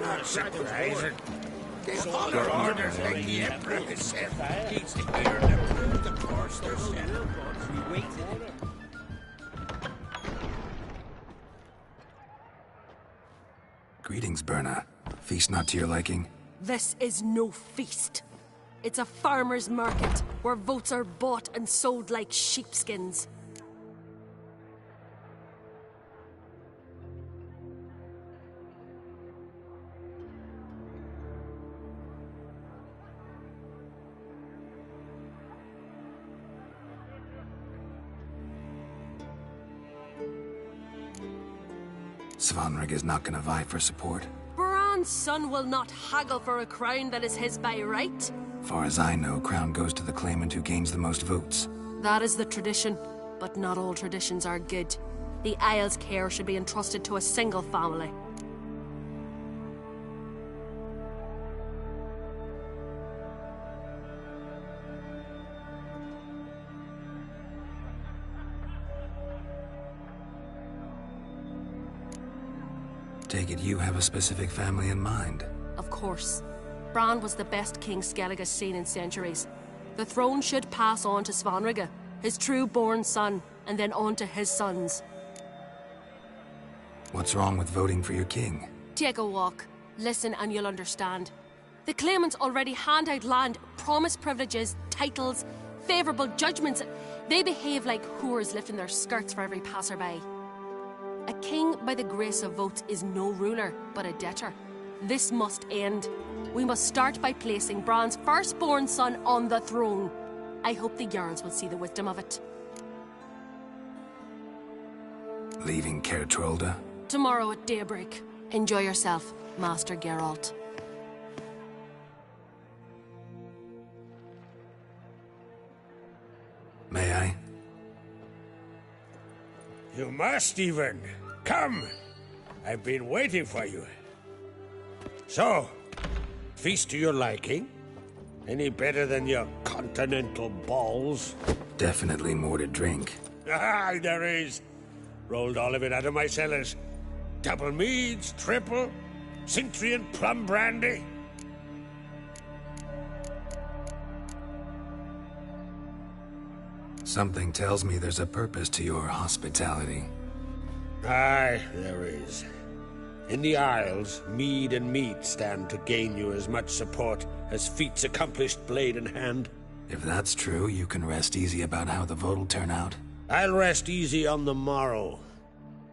Not surprising. They follow orders like the Emperor himself. Needs to hear them through the course they're set. We waited. Greetings, Berna. Feast not to your liking? This is no feast. It's a farmer's market, where votes are bought and sold like sheepskins. Svanrig is not gonna vie for support. Bran's son will not haggle for a crown that is his by right. Far as I know, crown goes to the claimant who gains the most votes. That is the tradition, but not all traditions are good. The Isle's care should be entrusted to a single family. Take it you have a specific family in mind. Of course. Bran was the best king Skellig has seen in centuries. The throne should pass on to Svanrige, his true-born son, and then on to his sons. What's wrong with voting for your king? Take a walk. Listen and you'll understand. The claimants already hand out land, promise privileges, titles, favourable judgments. They behave like whores lifting their skirts for every passerby. A king by the grace of votes is no ruler, but a debtor. This must end. We must start by placing Bran's firstborn son on the throne. I hope the Jarls will see the wisdom of it. Leaving Caer Trolda? Tomorrow at daybreak. Enjoy yourself, Master Geralt. May I? You must even. Come! I've been waiting for you. So, feast to your liking? Any better than your continental balls? Definitely more to drink. Ah, there is. Rolled all of it out of my cellars. Double meads, triple, Cintrian plum brandy. Something tells me there's a purpose to your hospitality. Aye, there is. In the Isles, mead and meat stand to gain you as much support as feats accomplished blade in hand. If that's true, you can rest easy about how the vote will turn out. I'll rest easy on the morrow,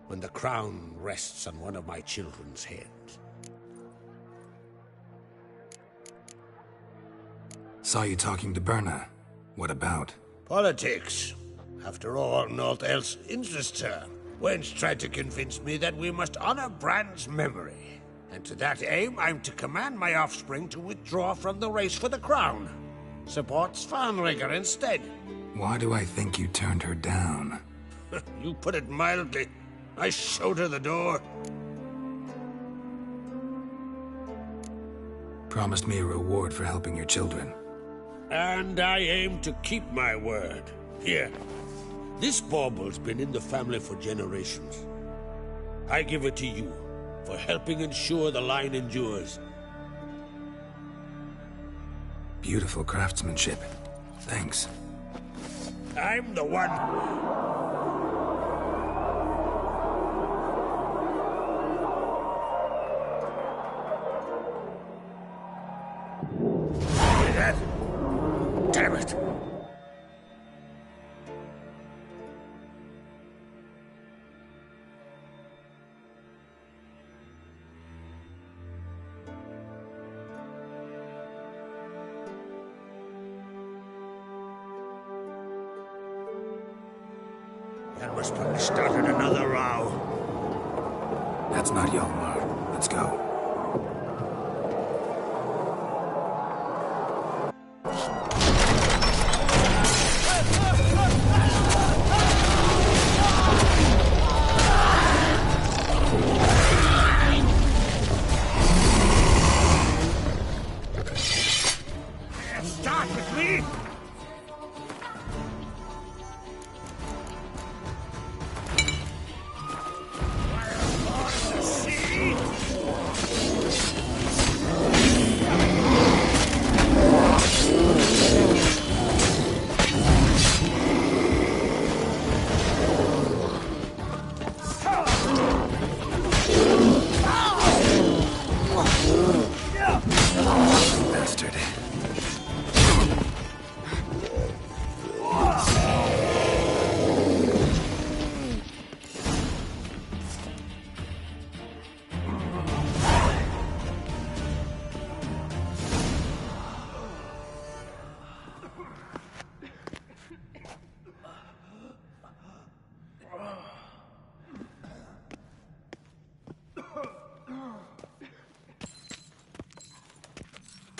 when the crown rests on one of my children's heads. Saw you talking to Berna. What about? Politics. After all, naught else interests her. Wench tried to convince me that we must honor Bran's memory. And to that aim, I'm to command my offspring to withdraw from the race for the crown. Support Svanrige instead. Why do I think you turned her down? You put it mildly. I showed her the door. Promised me a reward for helping your children. And I aim to keep my word. Here. This bauble's been in the family for generations. I give it to you, for helping ensure the line endures. Beautiful craftsmanship. Thanks. I'm the one. Hear that? Damn it! That must have started another row. That's not Hjalmar. Let's go. Start with me! Fire upon the sea!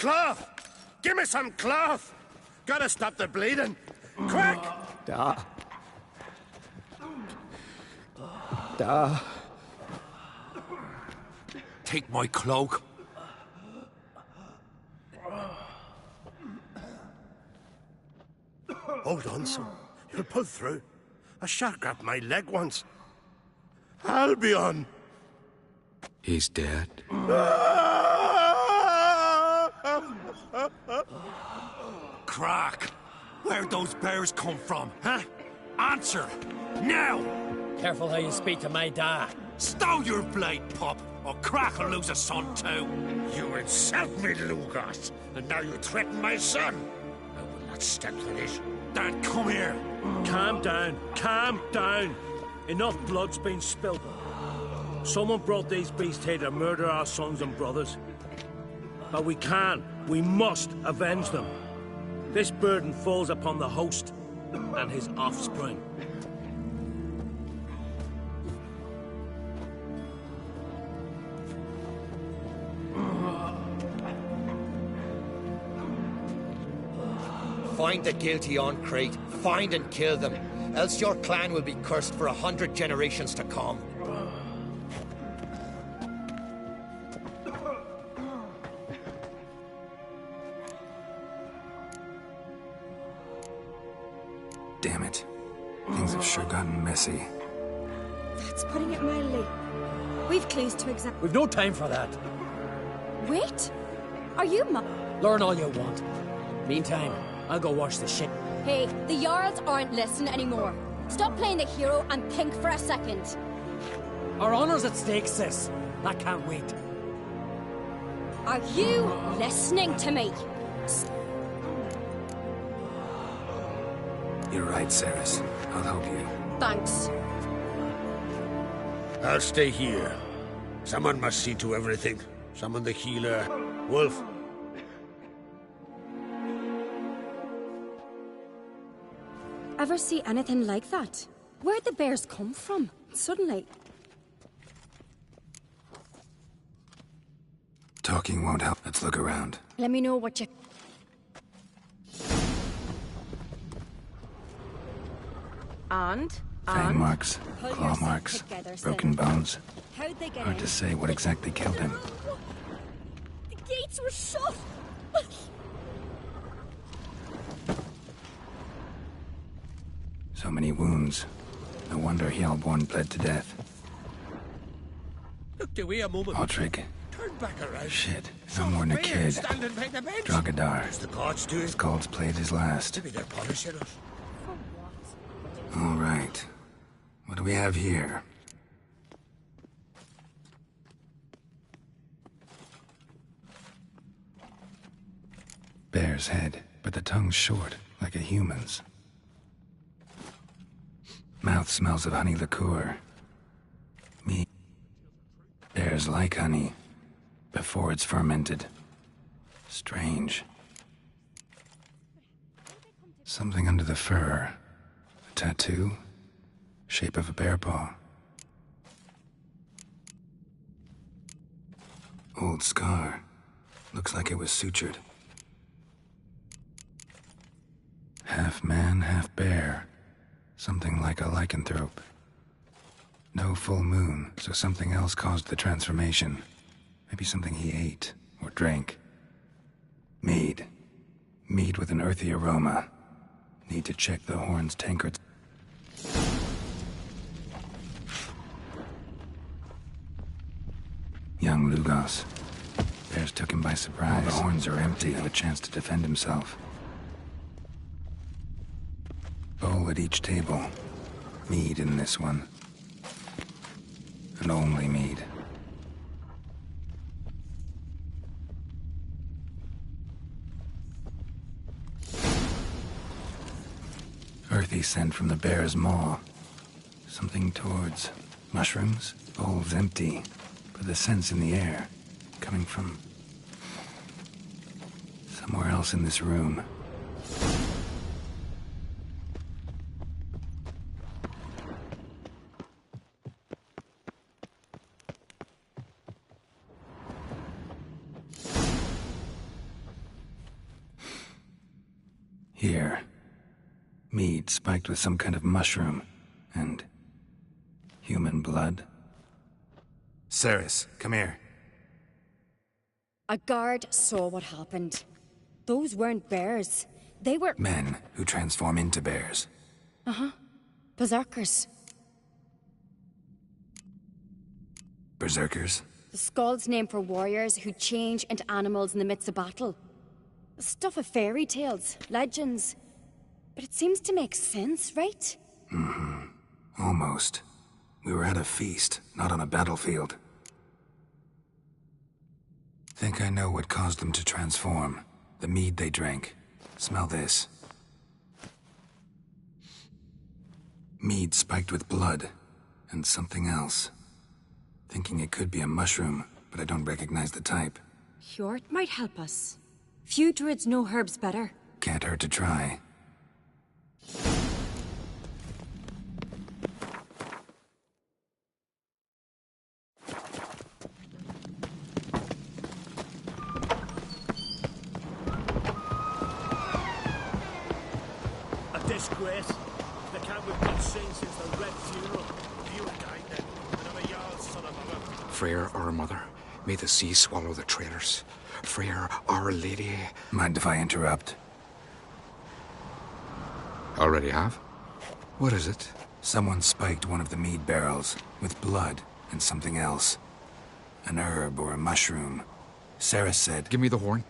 cloth! Give me some cloth! Gotta stop the bleeding! Quick! Da. Da. Take my cloak. Hold on, son. You'll pull through. A shark grabbed my leg once. Albion! He's dead. Crack! Where'd those bears come from, huh? Answer! Now! Careful how you speak to my dad. Stow your blade, pup, or Crack will lose a son too. You insult me, Lugos, and now you threaten my son. I will not stand for this. Dad, come here. Calm down. Calm down. Enough blood's been spilled. Someone brought these beasts here to murder our sons and brothers. But we must avenge them. This burden falls upon the host and his offspring. Find the guilty on Crete. Find and kill them. Else your clan will be cursed for 100 generations to come. Damn it. Things have sure gotten messy. That's putting it mildly. We've clues to examine. We've no time for that. Wait! Are you Learn all you want. Meantime, I'll go wash the shit. Hey, the Jarls aren't listening anymore. Stop playing the hero and think for a second. Our honor's at stake, sis. That can't wait. Are you listening to me? You're right, Ceres. I'll help you. Thanks. I'll stay here. Someone must see to everything. Summon the healer. Wolf. Ever see anything like that? Where'd the bears come from? Suddenly. Talking won't help. Let's look around. Let me know what you... Fang marks, Pull claw yourself marks, together, broken Cinnamon. bones. How'd they get Hard in? to say what exactly killed him. The gates were shut! So many wounds. No wonder Hjalborn bled to death. Look to we a moment. Otrigg. Turn back around. Shit. No more than a kid. Standing by the bench. Drogadar. As the gods do it. Skull's played his last. Maybe they're punishing us. All right. What do we have here? Bear's head, but the tongue's short, like a human's. Mouth smells of honey liqueur. Meat. Bears like honey, before it's fermented. Strange. Something under the fur. A tattoo? Shape of a bear paw. Old scar. Looks like it was sutured. Half man, half bear. Something like a lycanthrope. No full moon, so something else caused the transformation. Maybe something he ate or drank. Mead. Mead with an earthy aroma. Need to check the horn's tankards. Young Lugos. Bears took him by surprise. All the horns are empty. Have a chance to defend himself. Bowl at each table. Mead in this one. And only mead. Earthy scent from the bear's maw. Something towards mushrooms. Bowl's empty, but the scent's in the air. Coming from somewhere else in this room. Here. Mead spiked with some kind of mushroom. And... human blood. Ceres, come here. A guard saw what happened. Those weren't bears. They were... Men who transform into bears. Uh-huh. Berserkers. Berserkers? The Skald's name for warriors who change into animals in the midst of battle. The stuff of fairy tales, legends. But it seems to make sense, right? Mm-hmm. Almost. We were at a feast, not on a battlefield. Think I know what caused them to transform. The mead they drank. Smell this. Mead spiked with blood. And something else. Thinking it could be a mushroom, but I don't recognize the type. Hjort might help us. Few druids know herbs better. Can't hurt to try. A disgrace. The camp we've not seen since the Red Funeral. You died then, and I'm a Jarl's son of mother. Freyr, our mother, may the sea swallow the traitors. Freyr, our lady. Mind if I interrupt? Already have? What is it? Someone spiked one of the mead barrels with blood and something else. An herb or a mushroom. Sarah said... Give me the horn.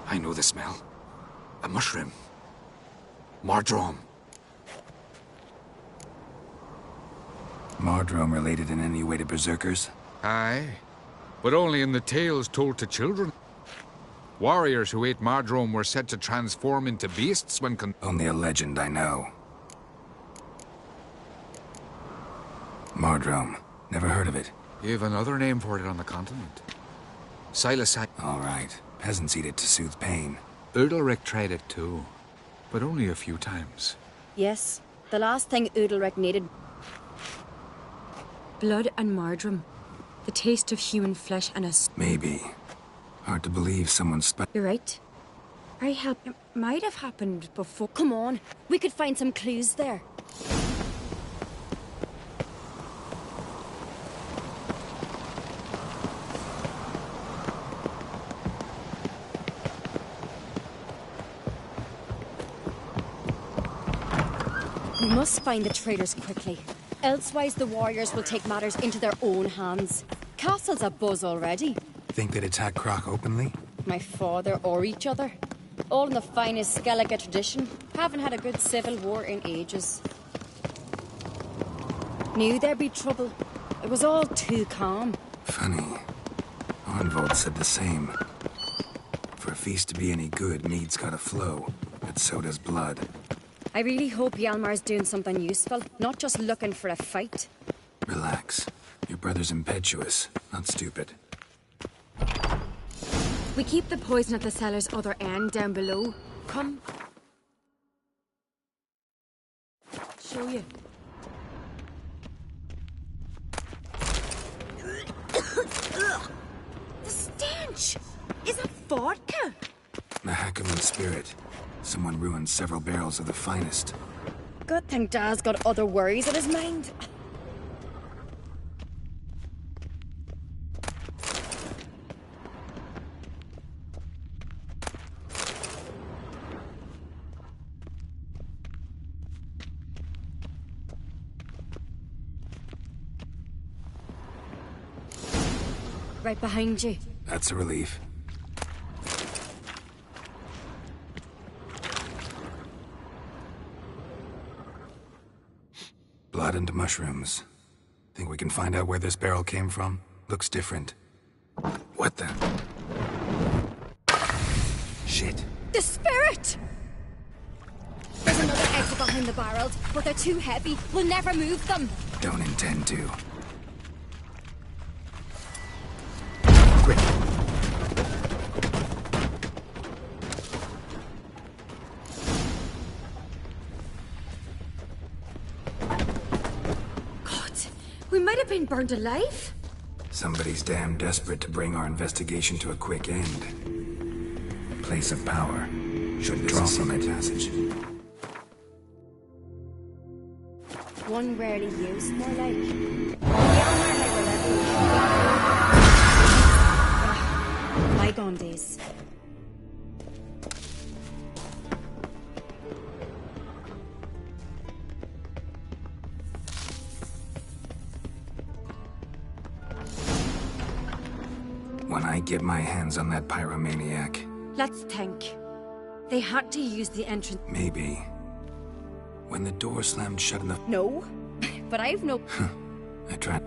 I know the smell. A mushroom. Mardrome. Mardrome related in any way to berserkers? Aye, but only in the tales told to children. Warriors who ate Mardrome were said to transform into beasts when Only a legend I know. Mardrome. Never heard of it. You have another name for it on the continent. Silicite. All right. Peasants eat it to soothe pain. Udalric tried it too, but only a few times. Yes, the last thing Udalric needed. Blood and Mardrome. The taste of human flesh and a... Maybe. Hard to believe someone spiked... You're right. I helped... It might have happened before... Come on, we could find some clues there. We must find the traitors quickly. Elsewise, the warriors will take matters into their own hands. Castle's abuzz already. Think they'd attack Croc openly? My father or each other. All in the finest Skellige tradition. Haven't had a good civil war in ages. Knew there'd be trouble. It was all too calm. Funny. Arnvold said the same. For a feast to be any good, mead's gotta flow. But so does blood. I really hope Hjalmar's doing something useful, not just looking for a fight. Relax. Your brother's impetuous, not stupid. We keep the poison at the cellar's other end down below. Come. Show you. The stench! Is that vodka? The Hackerman spirit. Someone ruined several barrels of the finest. Good thing Dad's got other worries in his mind. Right behind you. That's a relief. Blood and mushrooms. Think we can find out where this barrel came from? Looks different. What the? Shit. The spirit! There's another exit behind the barrels, but they're too heavy. We'll never move them. Don't intend to. Quick. God, we might have been burned alive. Somebody's damn desperate to bring our investigation to a quick end. Place of power. Should draw from it. Passage. One rarely used, more like. Bygone days. When I get my hands on that pyromaniac... Let's think. They had to use the entrance... Maybe. When the door slammed shut in the... No, but I've no... I tried...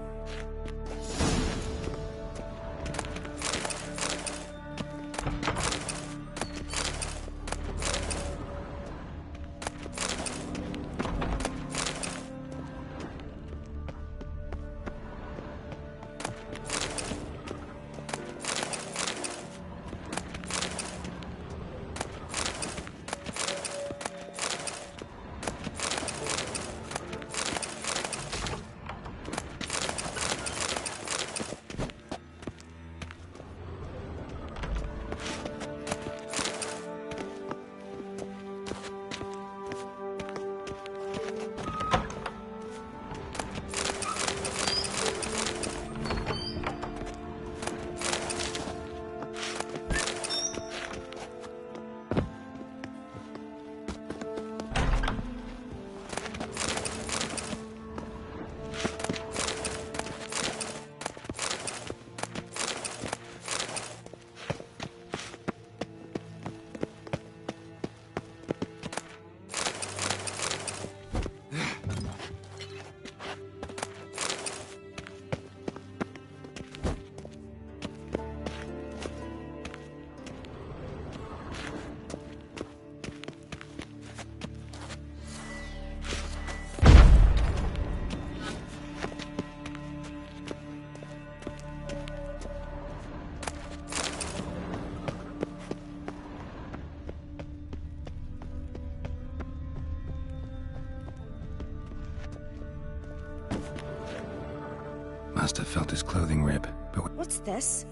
Must have felt his clothing rip, but... What's this?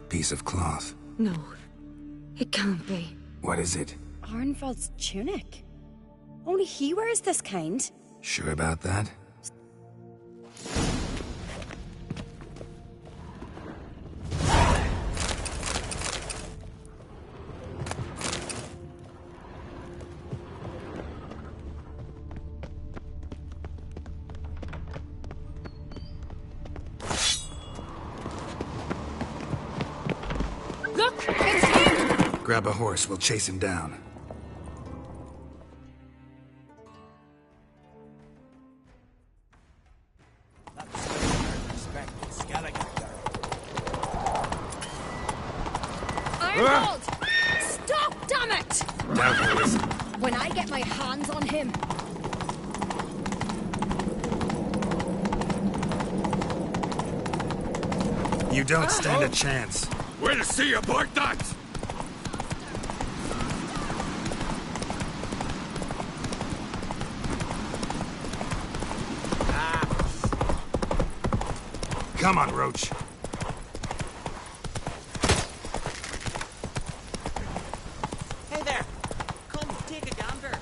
Piece of cloth. No, it can't be. What is it? Arnvald's tunic. Only he wears this kind. Sure about that? Look! It's him! Grab a horse, we'll chase him down. Arnvald! Stop, damn it! Doubtless. When I get my hands on him... You don't stand a chance. We'll see about that! Come on, Roach. Hey there! Come, take a gander.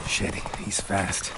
Shit, he's fast.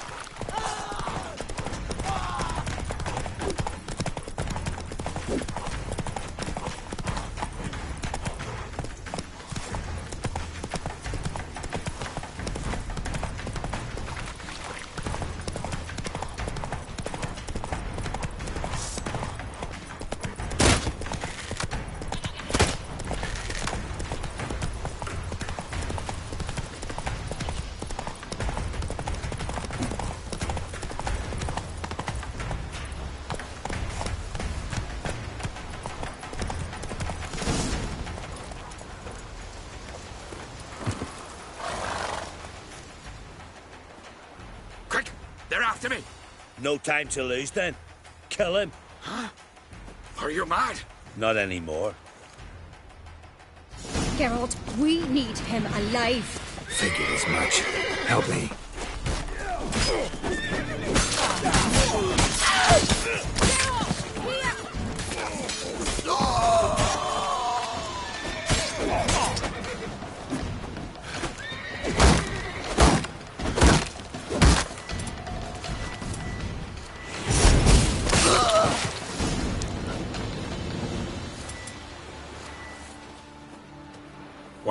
Quick! They're after me! No time to lose then. Kill him. Huh? Are you mad? Not anymore. Geralt, we need him alive. Figured as much. Help me.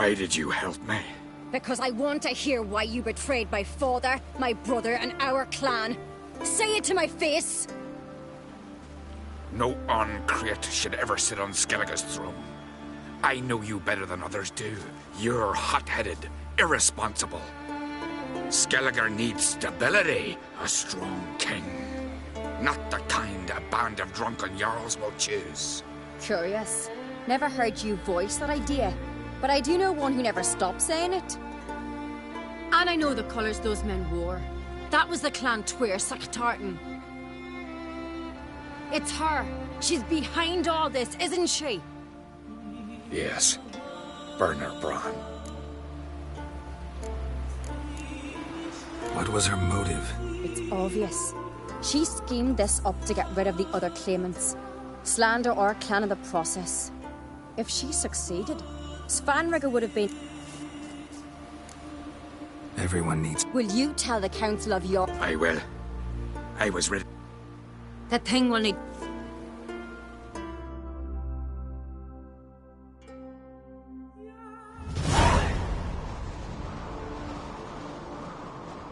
Why did you help me? Because I want to hear why you betrayed my father, my brother, and our clan. Say it to my face! No Uncreate should ever sit on Skellige's throne. I know you better than others do. You're hot-headed, irresponsible. Skellige needs stability, a strong king. Not the kind a band of drunken jarls will choose. Curious. Never heard you voice that idea, but I do know one who never stopped saying it. And I know the colours those men wore. That was the clan Twir Tartan. It's her. She's behind all this, isn't she? Yes. Burner Bran. What was her motive? It's obvious. She schemed this up to get rid of the other claimants. Slander our clan in the process. If she succeeded, Svanrigger would have been... Everyone needs... Will you tell the Council of York... I will. I was ready. The thing will need...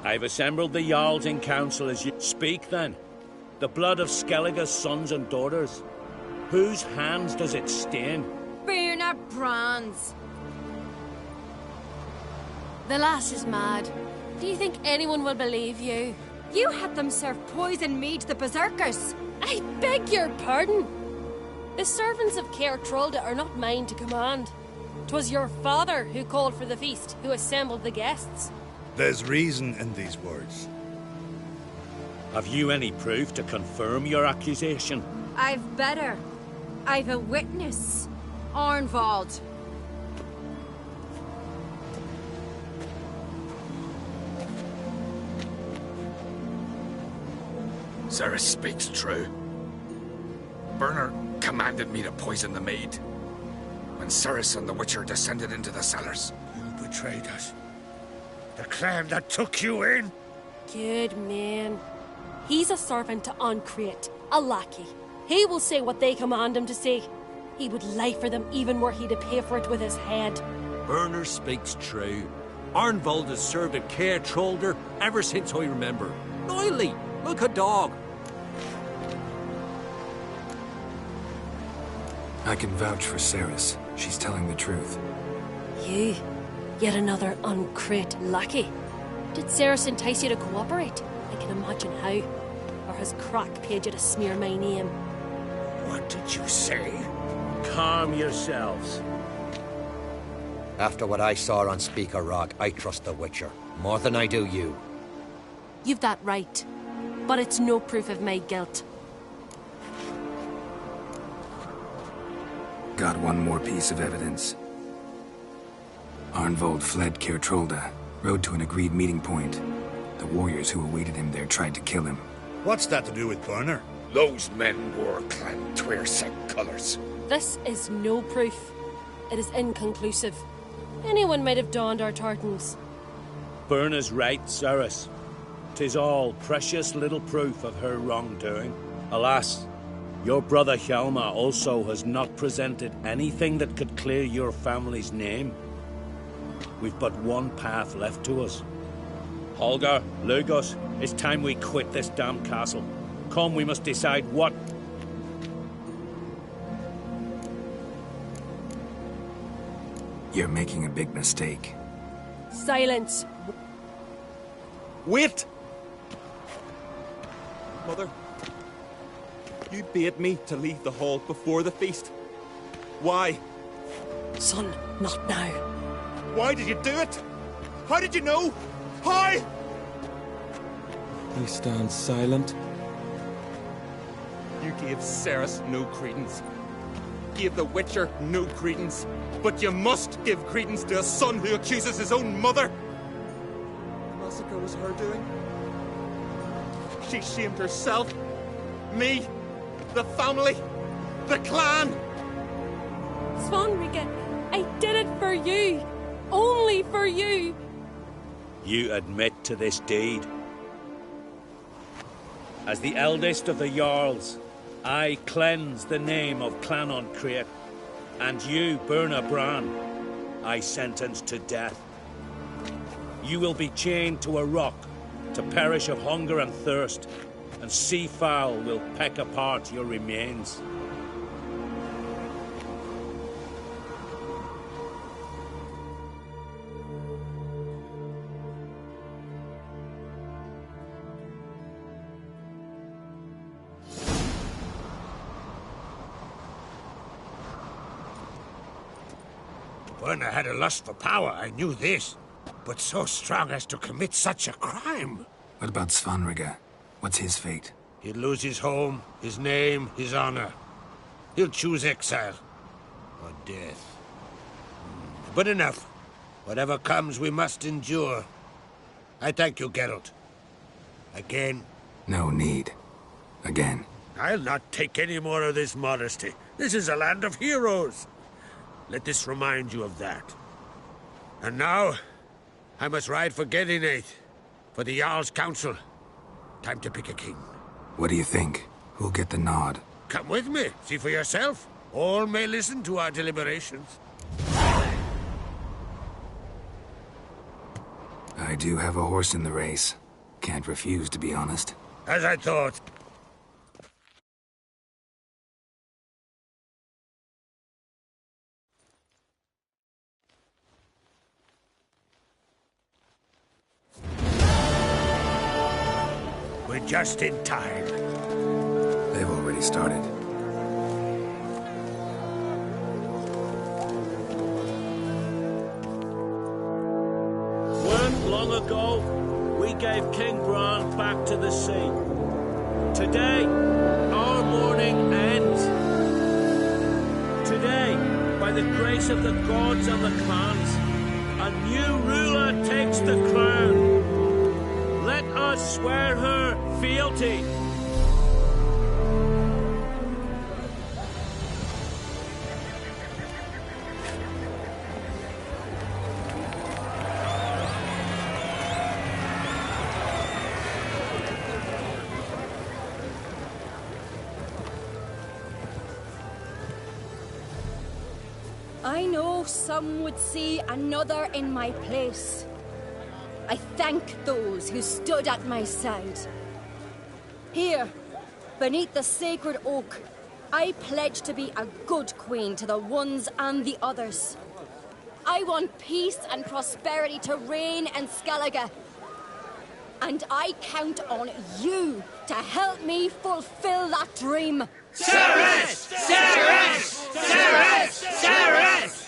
I've assembled the Jarls in council as you speak, then. The blood of Skellige's sons and daughters. Whose hands does it stain? Burner Bran's. The lass is mad. Do you think anyone will believe you? You had them serve poison mead to the berserkers. I beg your pardon. The servants of Caer Trolda are not mine to command. 'Twas your father who called for the feast, who assembled the guests. There's reason in these words. Have you any proof to confirm your accusation? I've better. I've a witness. Arnvald. Cerys speaks true. Burner commanded me to poison the maid. When Cerys and the Witcher descended into the cellars. You betrayed us. The clan that took you in? Good man. He's a servant to Uncreate, a lackey. He will say what they command him to say. He would lie for them even were he to pay for it with his head. Burner speaks true. Arnvald has served at Caer Trolder ever since I remember. Oily, like a dog. I can vouch for Cerys. She's telling the truth. You? Yet another Uncreate lackey? Did Cerys entice you to cooperate? I can imagine how. Or has Crack paid you to smear my name? What did you say? Calm yourselves. After what I saw on Speaker Rock, I trust the Witcher. More than I do you. You've that right. But it's no proof of my guilt. Got one more piece of evidence. Arnvald fled Caer Trolda, rode to an agreed meeting point. The warriors who awaited him there tried to kill him. What's that to do with Burner? Those men wore Clan Twir colours. This is no proof. It is inconclusive. Anyone might have donned our tartans. Burner's right, Cerys. 'Tis all precious little proof of her wrongdoing. Alas, your brother Hjalmar also has not presented anything that could clear your family's name. We've but one path left to us. Holger, Lugos, it's time we quit this damn castle. Come, we must decide what... You're making a big mistake. Silence. Wait! Mother, you bade me to leave the hall before the feast. Why? Son, not now. Why did you do it? How did you know? How? You stand silent. You gave Cerys no credence. Gave the Witcher no credence. But you must give credence to a son who accuses his own mother. The massacre was her doing. She shamed herself, me, the family, the clan. Svanrigger, I did it for you. Only for you. You admit to this deed. As the eldest of the Jarls, I cleanse the name of Clan Uncreate, and you, Burner Bran. I sentence to death. You will be chained to a rock, to perish of hunger and thirst, and sea fowl will peck apart your remains. Werner had a lust for power, I knew this. But so strong as to commit such a crime. What about Svanrige? What's his fate? He'll lose his home, his name, his honor. He'll choose exile. Or death. But enough. Whatever comes, we must endure. I thank you, Geralt. Again. No need. Again. I'll not take any more of this modesty. This is a land of heroes. Let this remind you of that. And now, I must ride for Gedinath, for the Jarl's council. Time to pick a king. What do you think? Who'll get the nod? Come with me, see for yourself. All may listen to our deliberations. I do have a horse in the race. Can't refuse, to be honest. As I thought. We're just in time. They've already started. Weren't long ago, we gave King Bran back to the sea. Today, our mourning ends. Today, by the grace of the gods and the clans, a new ruler takes the crown. Let us swear her fealty. I know some would see another in my place. I thank those who stood at my side. Here, beneath the sacred oak, I pledge to be a good queen to the ones and the others. I want peace and prosperity to reign in Skellige. And I count on you to help me fulfill that dream. Ceres! Ceres! Ceres! Ceres!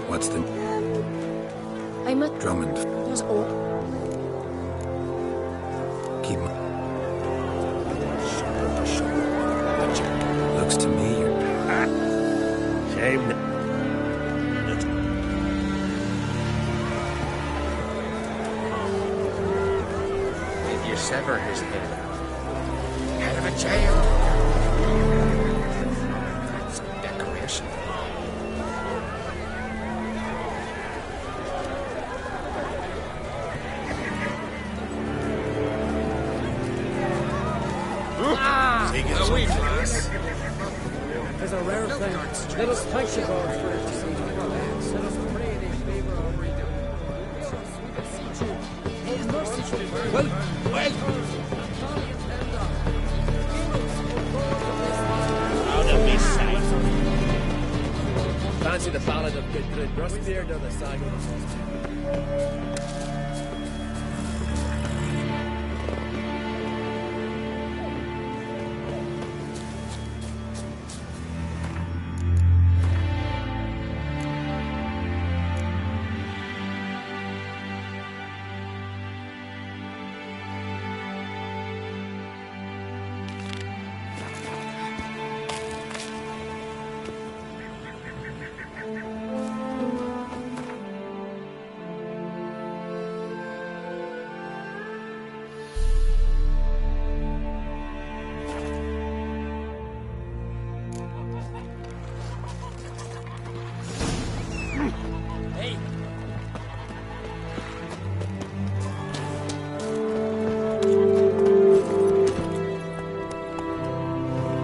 What's the... I'm at... Drummond. There's Oak. Keep... Looks to me you're... Shame. If you sever his head, head of a child. That's decoration. A wee glass. It's a rare thing. Let us thank the gods for it. Let us pray in his favor over it. Well. Out of me sight. Fancy the ballad of Gudrun Rustbeard or the saga of Aye.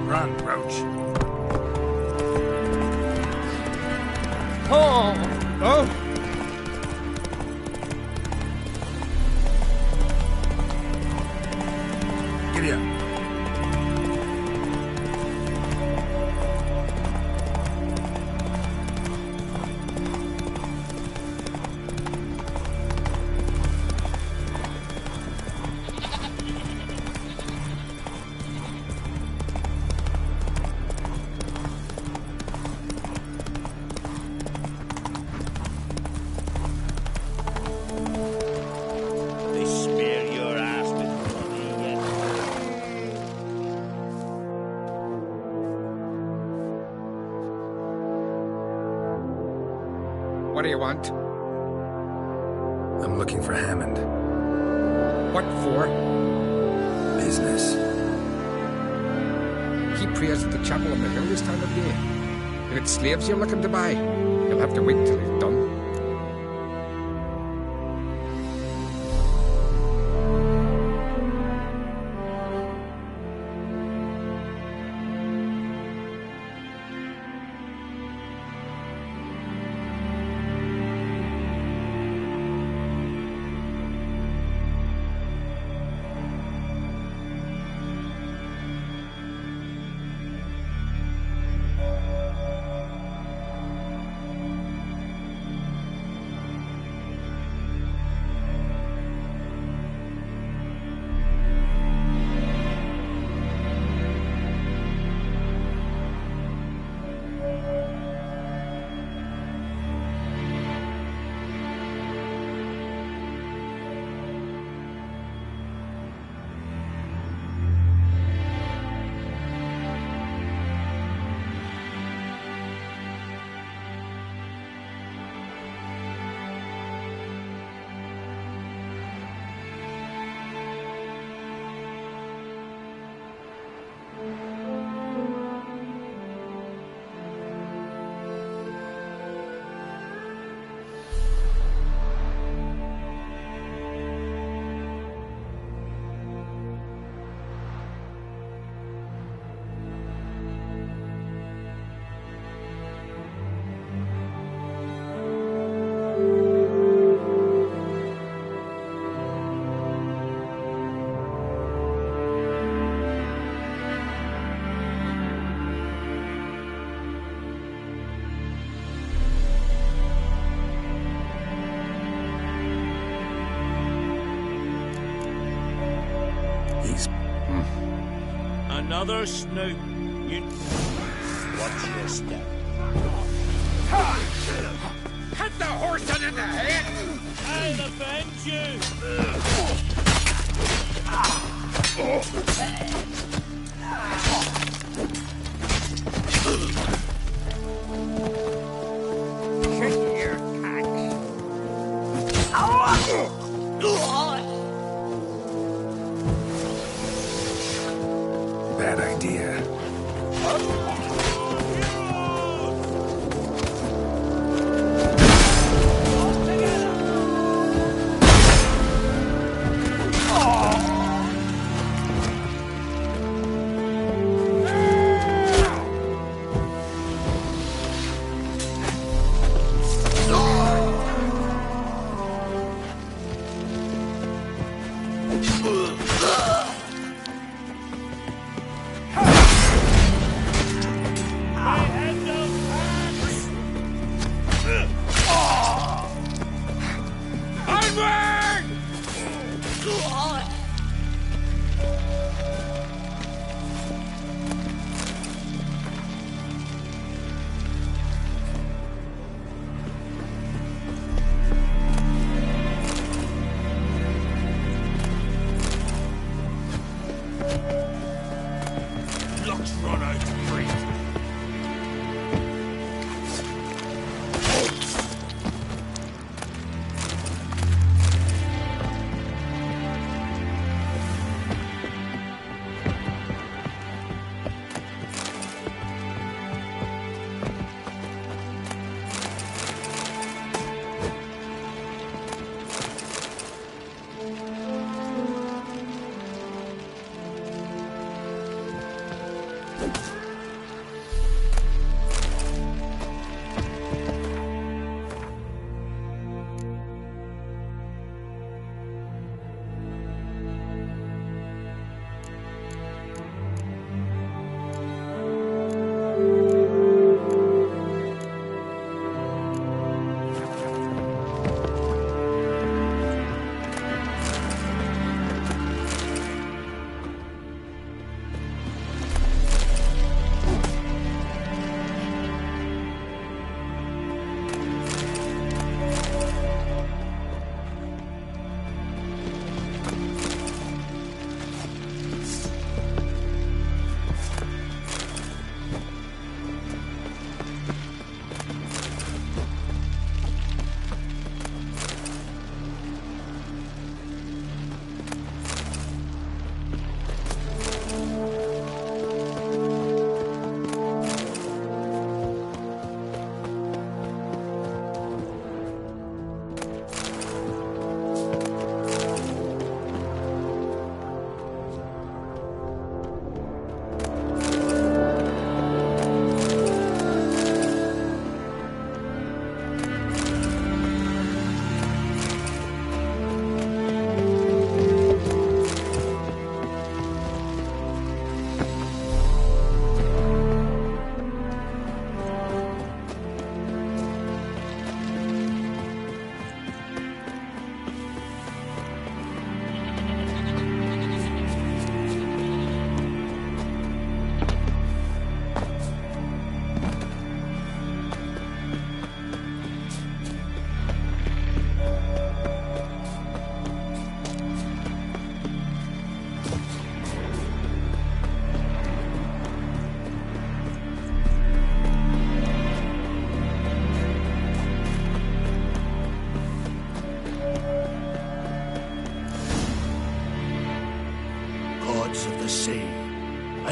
Run, Roach. Oh! Oh! Giddy up. They smear your ass with money yet. What do you want? I'm looking for Hammond. What for? Business. He prays at the chapel on the hill this time of day. If it's slaves you're looking to buy, you'll have to wait till he's done. Another snoop. You... Watch your step. Hit the horse in the head! I'll avenge Bad idea.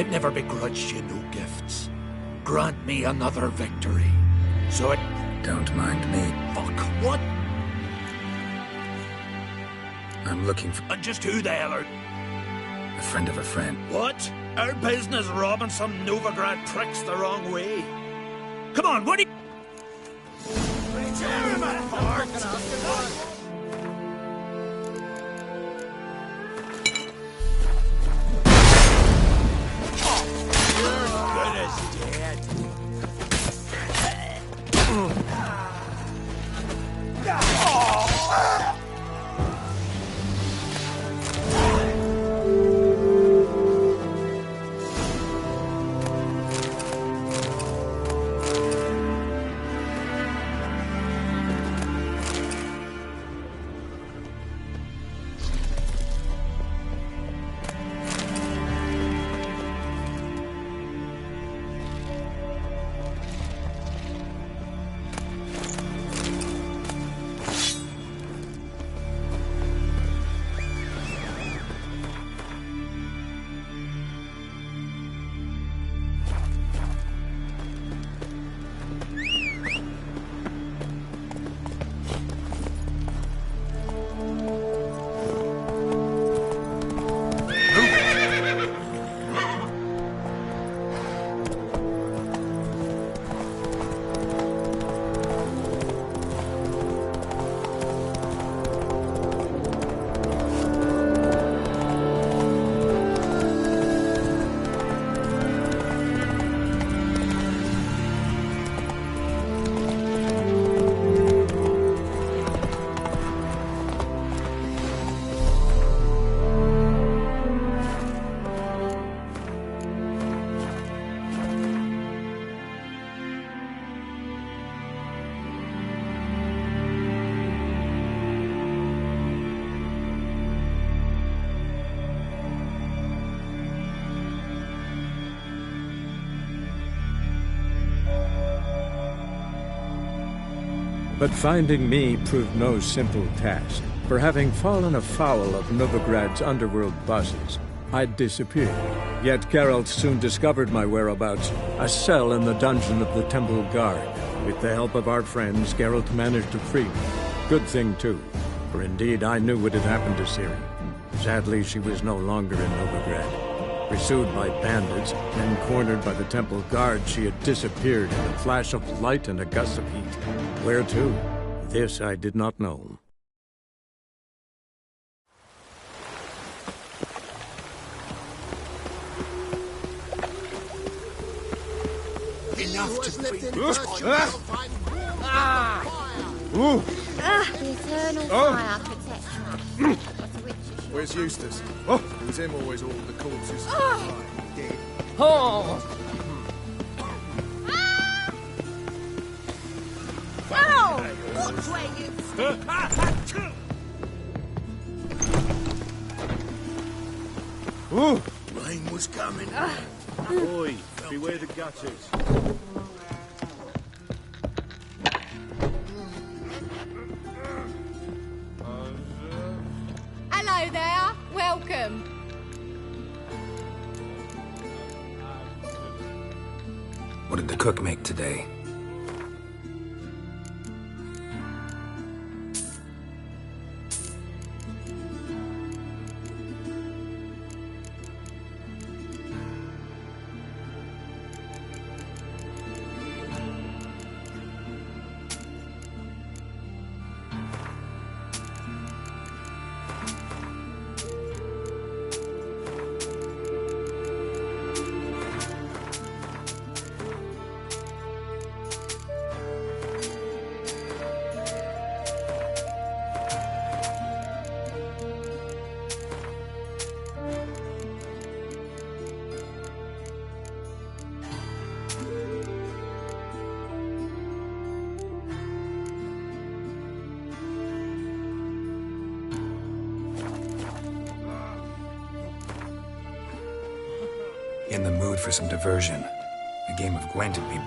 I've never begrudged you no gifts. Grant me another victory. So it... Don't mind me. Fuck, what? I'm looking for... And just who the hell are... a friend of a friend. What? Our business robbing some Novigrad pricks the wrong way? Come on, what do you... Tear him apart! But finding me proved no simple task, for having fallen afoul of Novigrad's underworld bosses, I'd disappeared. Yet Geralt soon discovered my whereabouts, a cell in the dungeon of the Temple Guard. With the help of our friends, Geralt managed to free me. Good thing, too, for indeed I knew what had happened to Ciri. Sadly, she was no longer in Novigrad. Pursued by bandits, then cornered by the Temple Guard, she had disappeared in a flash of light and a gust of heat. Where to? This I did not know. Enough to be... The eternal fire protects us. Where's Eustace? Oh, it was him always all the corpses. Dead. Oh! Ow! Watch where you Ooh. Rain was coming. Boy, beware the gutters. Hello there. Welcome. What did the cook make today? In the mood for some diversion. A game of Gwent would be...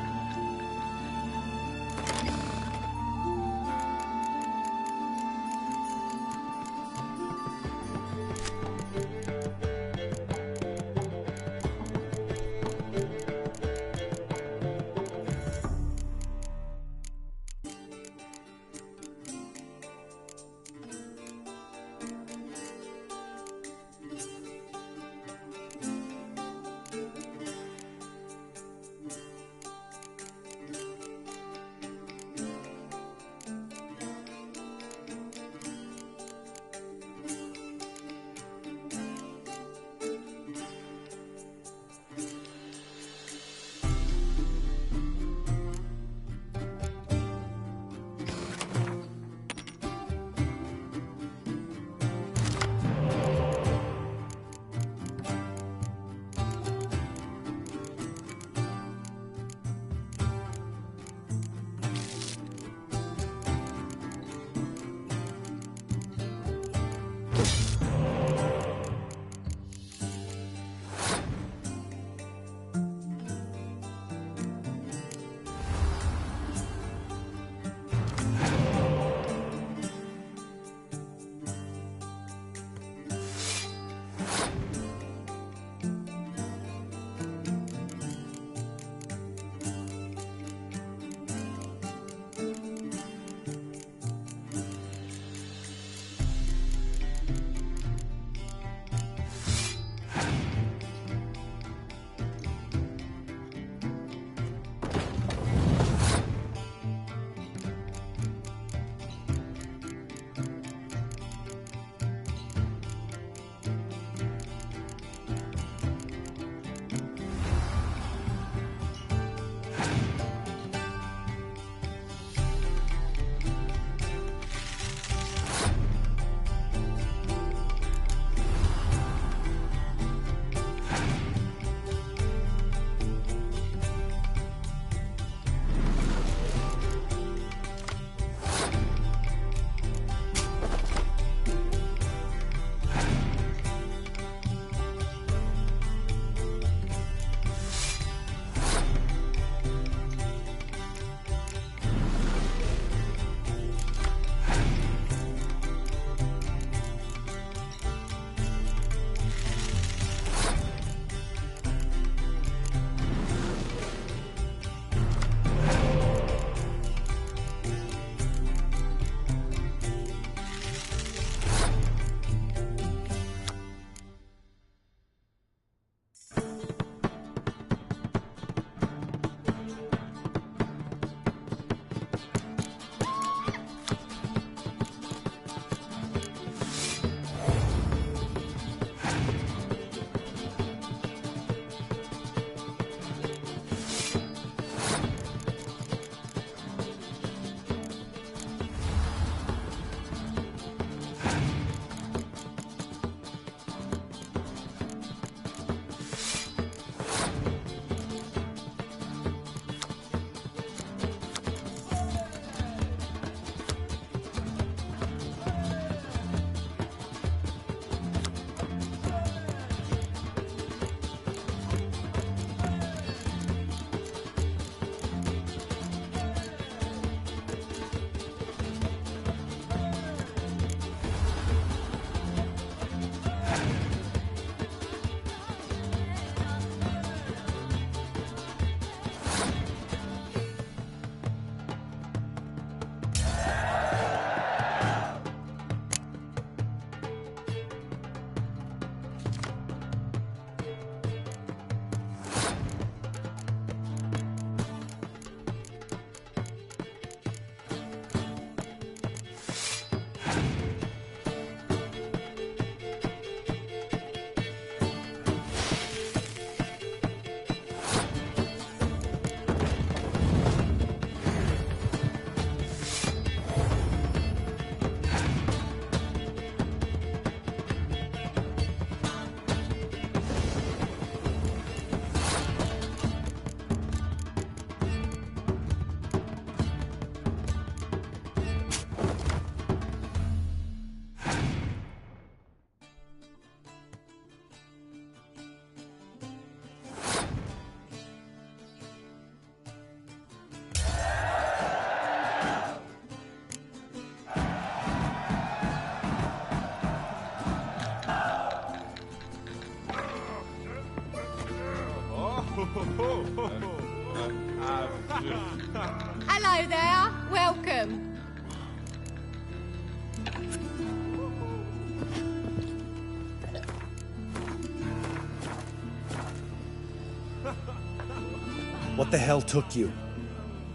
What the hell took you?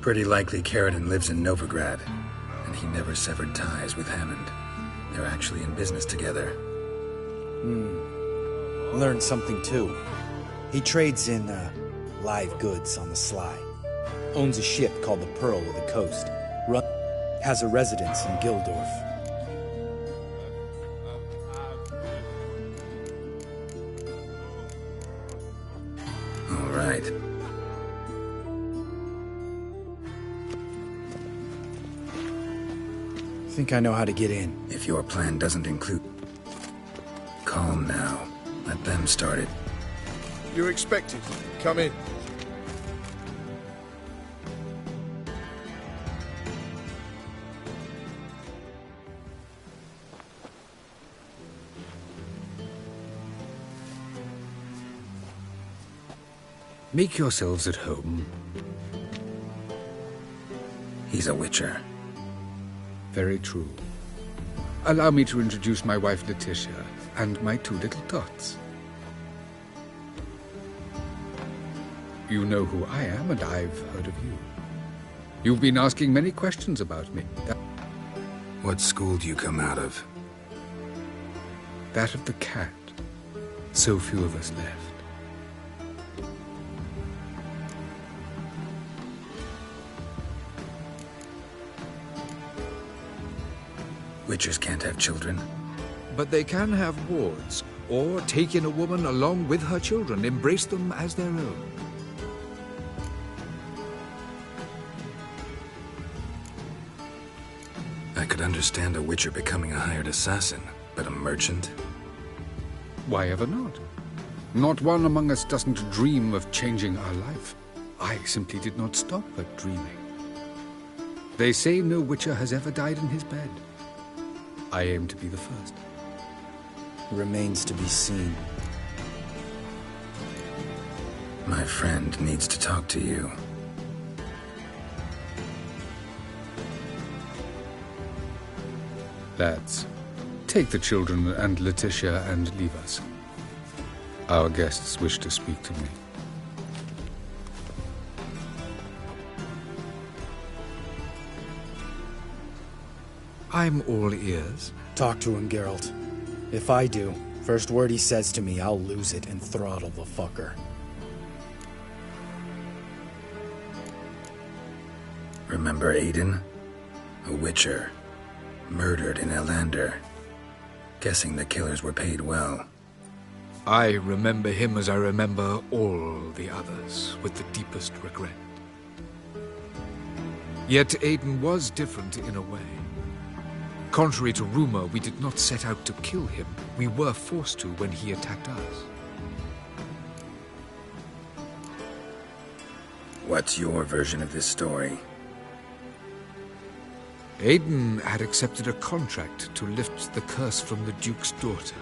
Pretty likely Carradine lives in Novigrad, and he never severed ties with Hammond. They're actually in business together. Learned something too. He trades in, live goods on the sly. Owns a ship called the Pearl of the Coast. Has a residence in Gildorf. All right. Think I know how to get in. If your plan doesn't include... Calm now. Let them start it. You're expected. Come in. Make yourselves at home. He's a witcher. Very true. Allow me to introduce my wife, Letitia, and my two little tots. You know who I am, and I've heard of you. You've been asking many questions about me. What school do you come out of? That of the cat. So few of us left. Witchers can't have children. But they can have wards, or take in a woman along with her children, embrace them as their own. I could understand a witcher becoming a hired assassin, but a merchant? Why ever not? Not one among us doesn't dream of changing our life. I simply did not stop at dreaming. They say no witcher has ever died in his bed. I aim to be the first. Remains to be seen. My friend needs to talk to you. Lads, take the children and Letitia and leave us. Our guests wish to speak to me. I'm all ears. Talk to him, Geralt. If I do, first word he says to me, I'll lose it and throttle the fucker. Remember Aiden? A witcher. Murdered in Elander. Guessing the killers were paid well. I remember him as I remember all the others, with the deepest regret. Yet Aiden was different in a way. Contrary to rumor, we did not set out to kill him. We were forced to when he attacked us. What's your version of this story? Aiden had accepted a contract to lift the curse from the Duke's daughter.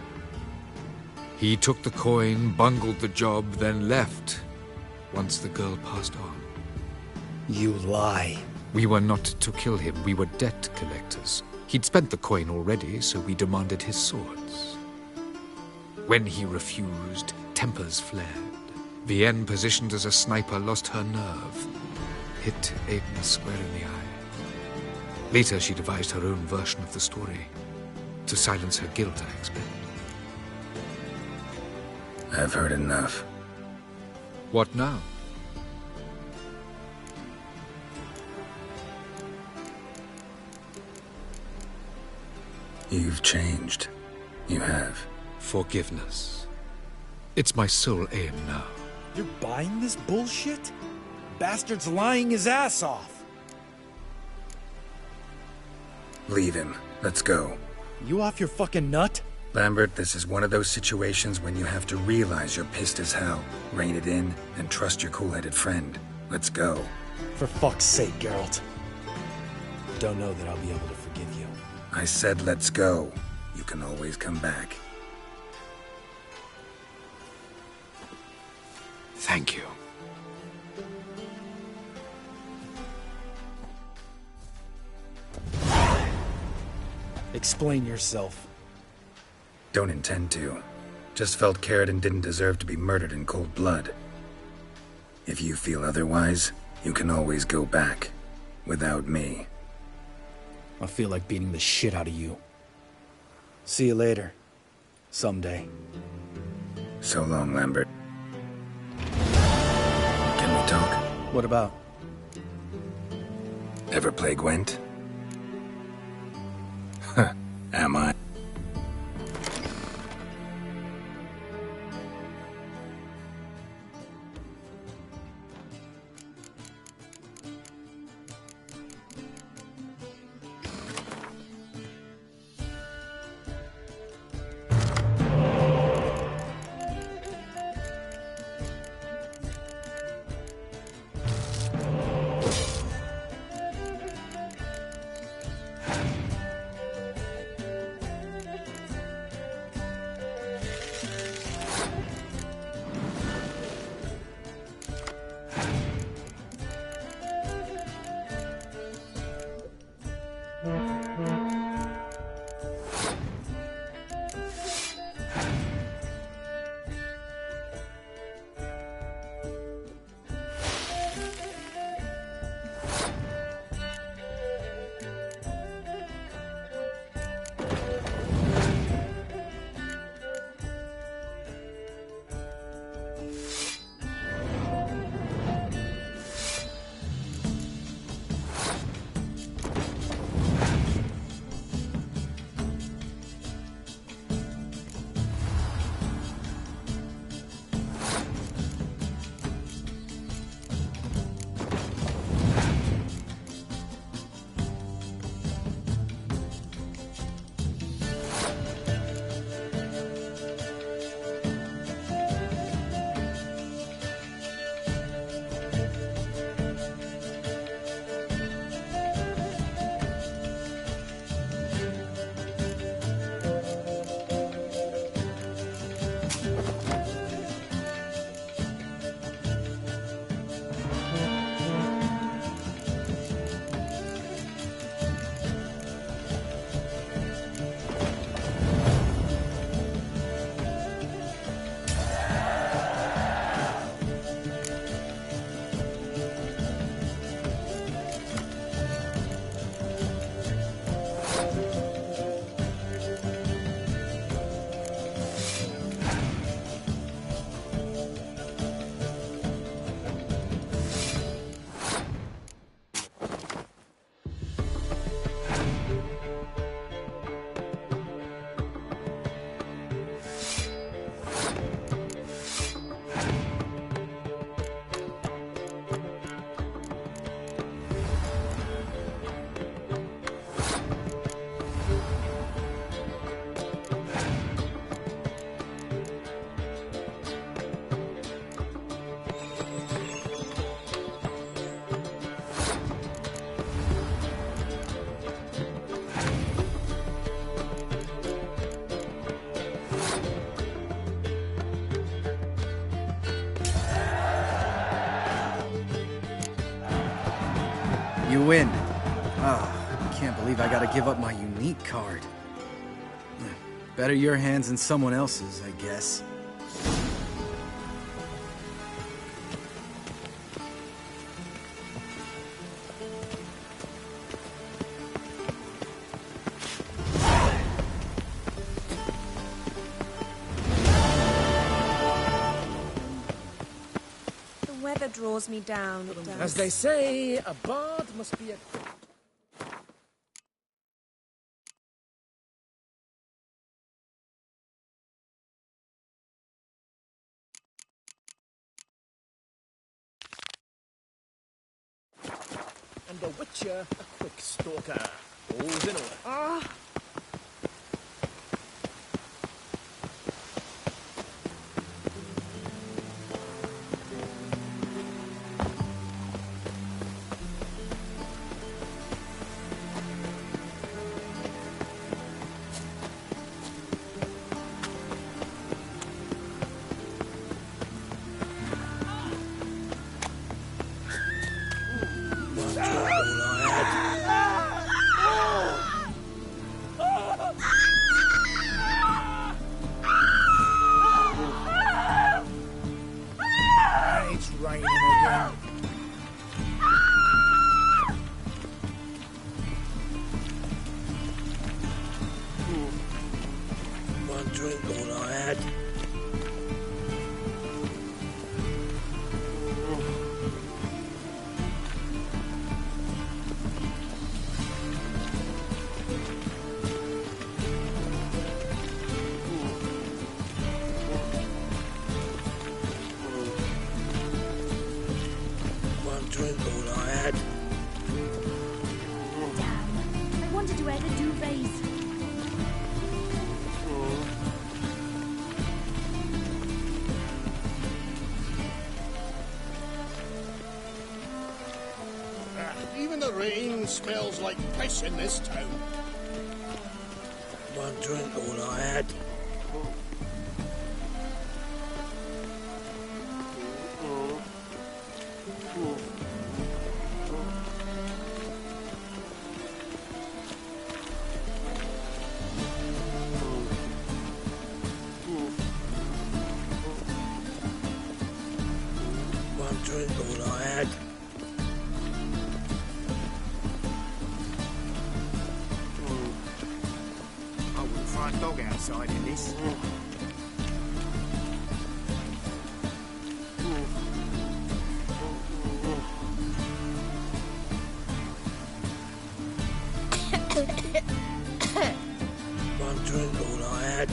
He took the coin, bungled the job, then left once the girl passed on. You lie. We were not to kill him. We were debt collectors. He'd spent the coin already, so we demanded his swords. When he refused, tempers flared. Vienne, positioned as a sniper, lost her nerve. Hit Aiden square in the eye. Later, she devised her own version of the story. To silence her guilt, I expect. I've heard enough. What now? You've changed. You have. Forgiveness. It's my sole aim now. You're buying this bullshit? Bastard's lying his ass off. Leave him. Let's go. You off your fucking nut? Lambert, this is one of those situations when you have to realize you're pissed as hell, rein it in, and trust your cool-headed friend. Let's go. For fuck's sake, Geralt. Don't know that I'll be able to forgive you. I said let's go. You can always come back. Thank you. Explain yourself. Don't intend to. Just felt Carradine didn't deserve to be murdered in cold blood. If you feel otherwise, you can always go back. Without me. I feel like beating the shit out of you. See you later. Someday. So long, Lambert. Can we talk? What about? Ever play Gwent? Huh. Am I? You win. Ah, I can't believe I gotta give up my unique card. Better your hands than someone else's, I guess. The weather draws me down, it does. As they say, a bard must be a... And the Witcher, a quick stalker. All's in order. Ah! One drink all I had. One drink all I had. Damn. I wanted to wear the duvets. Even the rain smells like piss in this town. One drink all I had. One drink all I had. I wouldn't throw a dog outside in this. One drink all I had.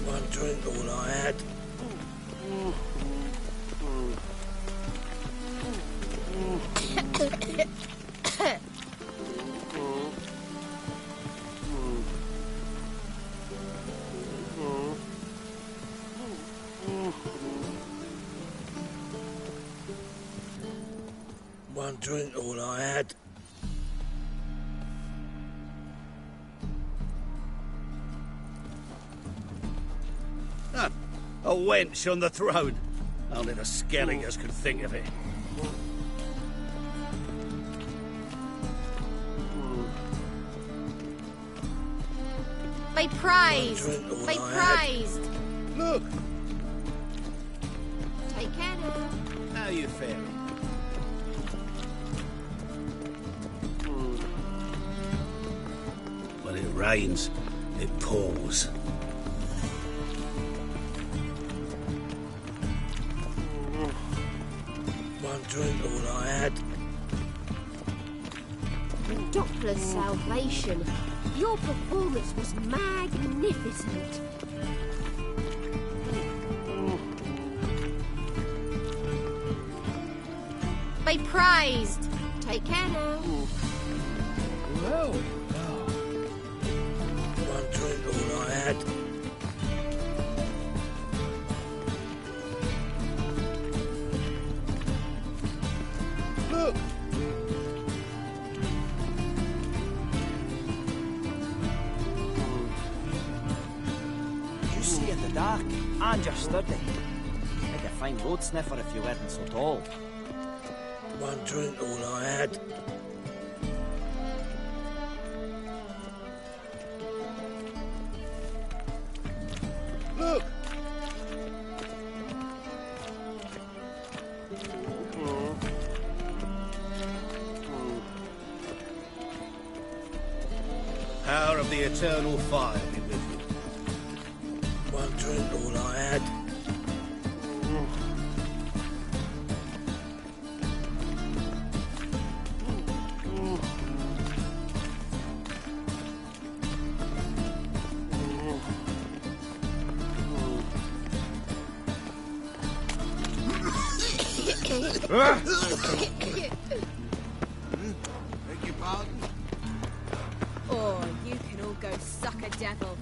One drink all I had. One drink all I had. A wench on the throne. Only the Skelligers could think of it. Be praised. Be praised. Look, Take care now. how you faring? When it rains, it pours. One drink all I had. The Doppler's salvation. Your performance was magnificent. Be praised. Take care now. Well, One drink all I had. look. You see in the dark, and you're sturdy. Make a fine road sniffer if you weren't so tall. One drink all I had. Look. Power of the eternal fire be with you. One drink all I had. Beg your pardon? Oh, you can all go suck a devil.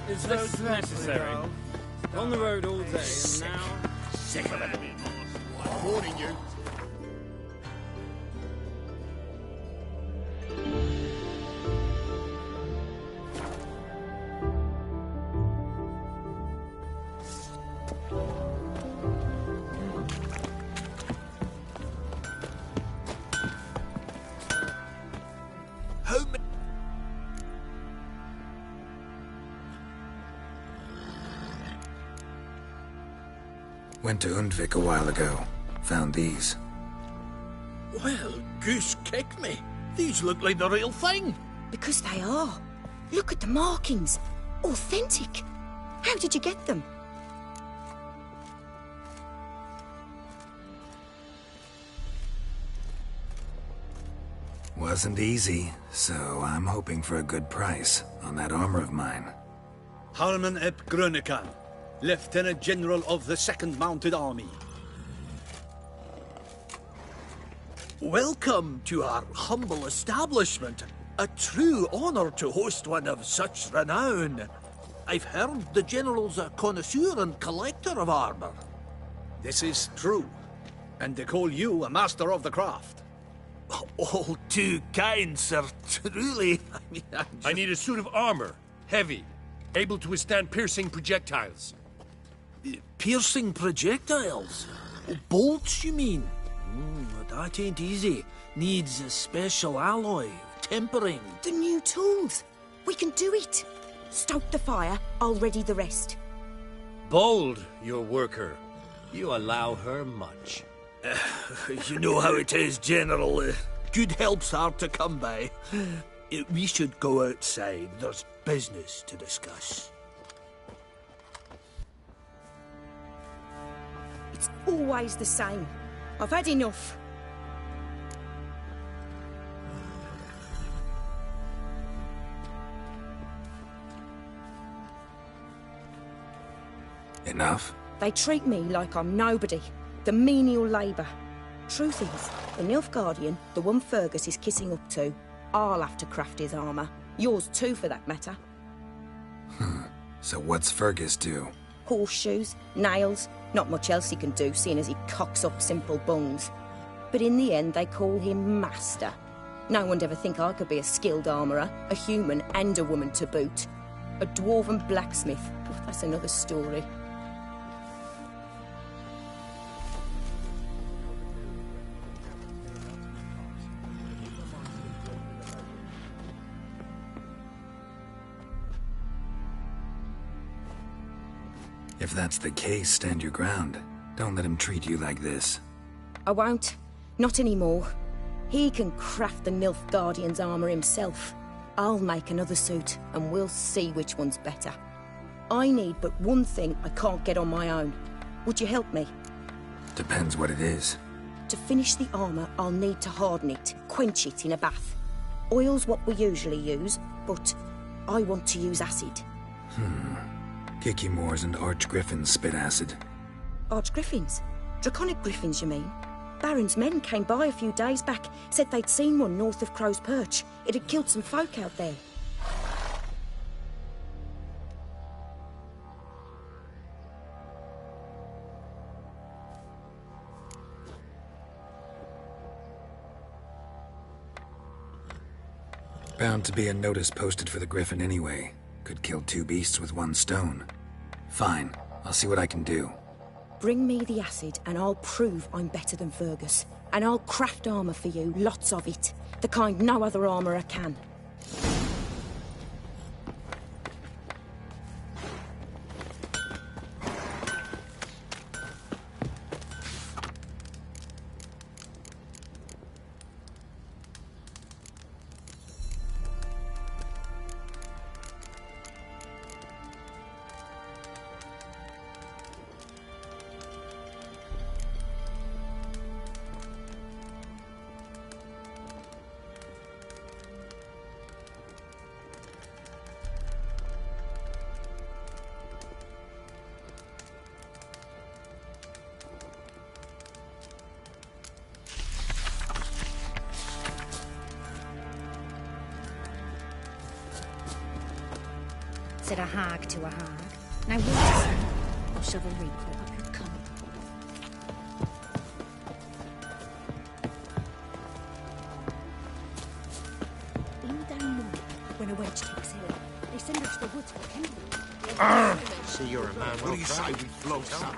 Is this necessary? On the road all day, and now... Sick of it. I'm warning you. Went to Undvik a while ago. Found these. Well, goose kick me. These look like the real thing. Because they are. Look at the markings. Authentic. How did you get them? Wasn't easy, so I'm hoping for a good price on that armor of mine. Harman ep Grönekan, Lieutenant General of the 2nd Mounted Army. Welcome to our humble establishment. A true honor to host one of such renown. I've heard the General's a connoisseur and collector of armor. This is true, and they call you a master of the craft. All too kind, sir. Truly. I need a suit of armor. Heavy. Able to withstand piercing projectiles. Piercing projectiles? Bolts, you mean? That ain't easy. Needs a special alloy. Tempering. The new tools. We can do it. Stoke the fire, I'll ready the rest. Bold, your worker. You allow her much. You know how it is, General. Good help's hard to come by. We should go outside. There's business to discuss. It's always the same. I've had enough. Enough? They treat me like I'm nobody. The menial labour. Truth is, the Nilfgaardian, the one Fergus is kissing up to, I'll have to craft his armour. Yours too, for that matter. So what's Fergus do? Horseshoes, nails, not much else he can do, seeing as he cocks up simple bungs. But in the end, they call him Master. No one'd ever think I could be a skilled armourer, a human and a woman to boot. A dwarven blacksmith, but that's another story. If that's the case, stand your ground. Don't let him treat you like this. I won't. Not anymore. He can craft the Nilfgaardian's armour himself. I'll make another suit, and we'll see which one's better. I need but one thing I can't get on my own. Would you help me? Depends what it is. To finish the armour, I'll need to harden it, quench it in a bath. Oil's what we usually use, but I want to use acid. Kicky Moors and Archgriffins spit acid. Archgriffins? Draconic griffins, you mean? Baron's men came by a few days back, said they'd seen one north of Crow's Perch. It had killed some folk out there. Bound to be a notice posted for the Griffin anyway. Could kill two beasts with one stone. Fine, I'll see what I can do. Bring me the acid and I'll prove I'm better than Fergus. And I'll craft armour for you, lots of it. The kind no other armourer can. Said a hag to a hag. Now what is it? I'll shove a wrinkle up your cum. In down north, when a wench takes ill, they send her to the woods for kindling. See, you're a man well What do you say we float up?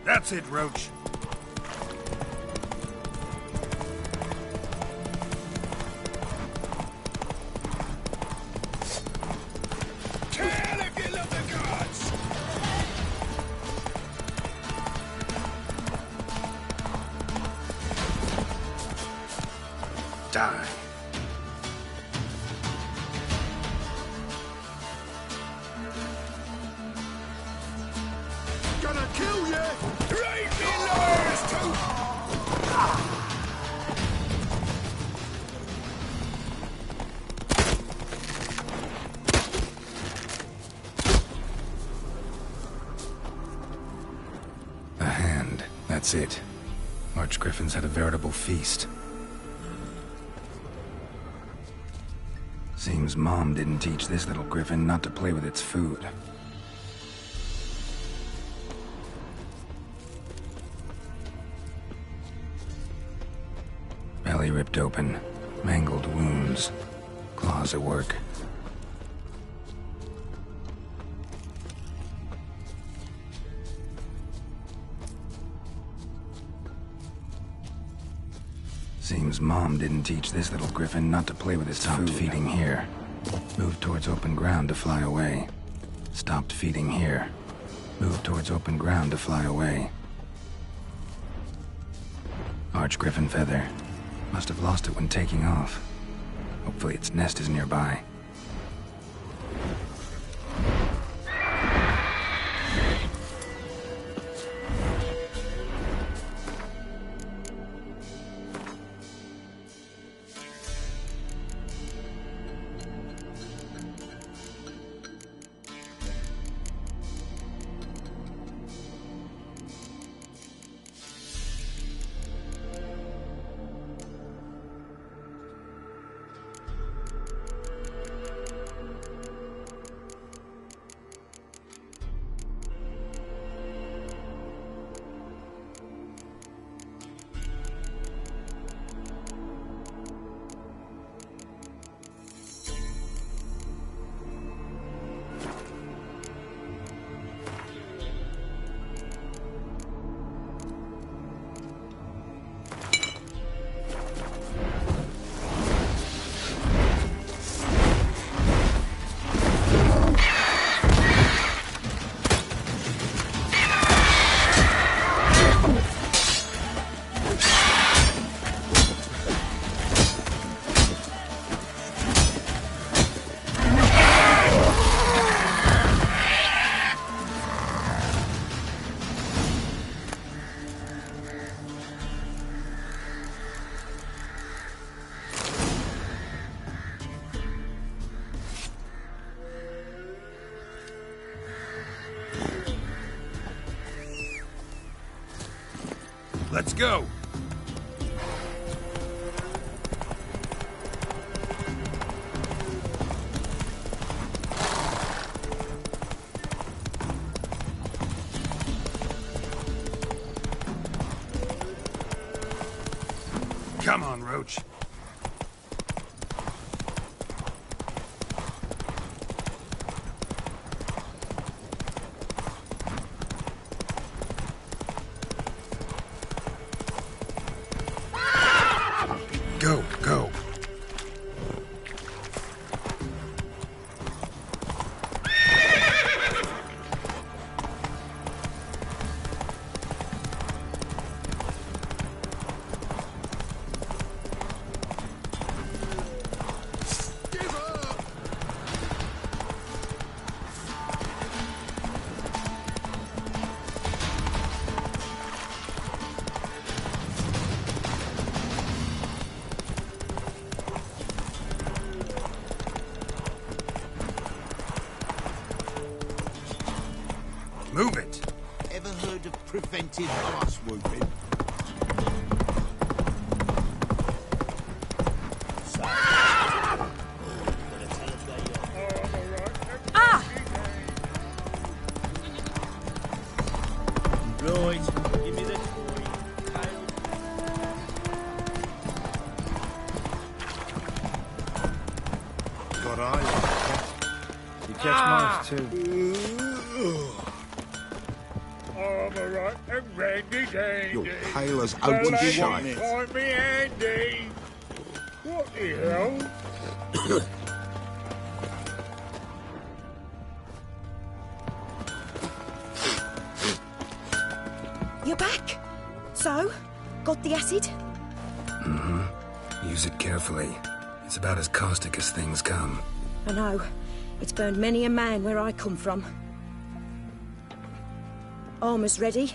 That's it, Roach. Kill if you love the gods! Die. Gonna kill you! Right me lawyers too! A hand. That's it. Archgriffins had a veritable feast. Seems Mom didn't teach this little griffin not to play with its food. Belly ripped open, mangled wounds, claws at work. Seems Mom didn't teach this little griffin not to play with its food. Stopped feeding here. Moved towards open ground to fly away. Stopped feeding here. Moved towards open ground to fly away. Archgriffin feather. Must have lost it when taking off. Hopefully its nest is nearby. Let's go! Come on, Roach. Go, go. Move it! Ever heard of preventive arse whooping? Ah! Right, give me the Got eyes. You catch mice too. Oh, I'm alright. Randy dandy. You're pale as open shine. For me, Andy. What the hell? You're back. So, got the acid? Mm-hmm. Use it carefully. It's about as caustic as things come. I know. It's burned many a man where I come from. Armour's ready.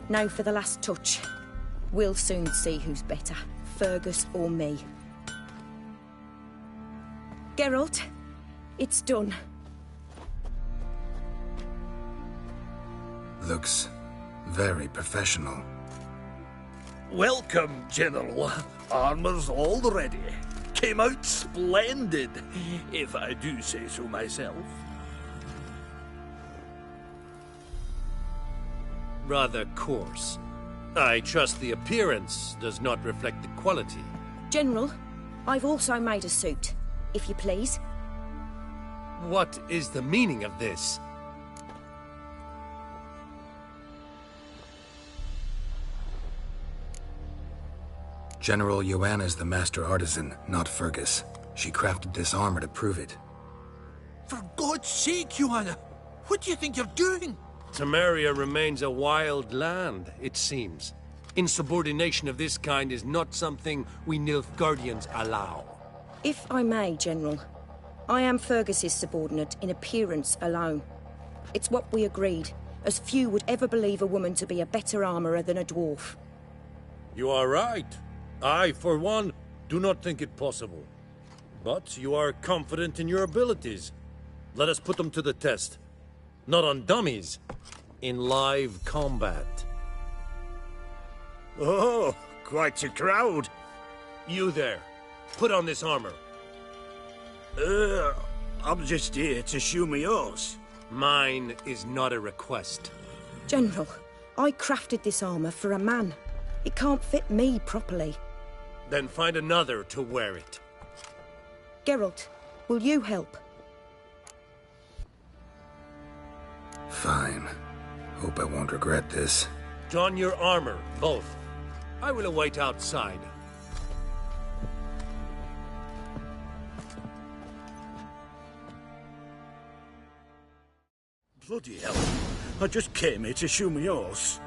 Now for the last touch. We'll soon see who's better, Fergus or me. Geralt, it's done. Looks very professional. Welcome, General. Armour's all ready. Came out splendid, if I do say so myself. Rather coarse. I trust the appearance does not reflect the quality. General, I've also made a suit, if you please. What is the meaning of this? General Joanna's the master artisan, not Fergus. She crafted this armor to prove it. For God's sake, Joanna! What do you think you're doing? Temeria remains a wild land, it seems. Insubordination of this kind is not something we Nilfgaardians allow. If I may, General, I am Fergus's subordinate in appearance alone. It's what we agreed, as few would ever believe a woman to be a better armourer than a dwarf. You are right. I, for one, do not think it possible. But you are confident in your abilities. Let us put them to the test. Not on dummies, in live combat. Oh, quite a crowd. You there, put on this armor. I'm just here to show me yours. Mine is not a request. General, I crafted this armour for a man. It can't fit me properly. Then find another to wear it. Geralt, will you help? Fine. Hope I won't regret this. Don your armor, both. I will await outside. Bloody hell. I just came here to show me yours.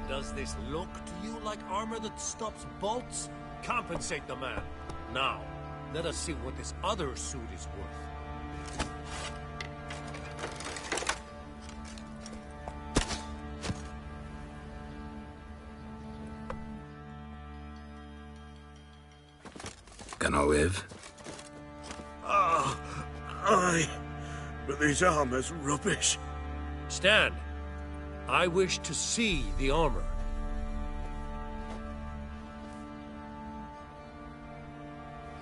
Does this look to you like armor that stops bolts? Compensate the man. Now, let us see what this other suit is worth. Gonna live? Aye. But this armor's rubbish. Stand. I wish to see the armor.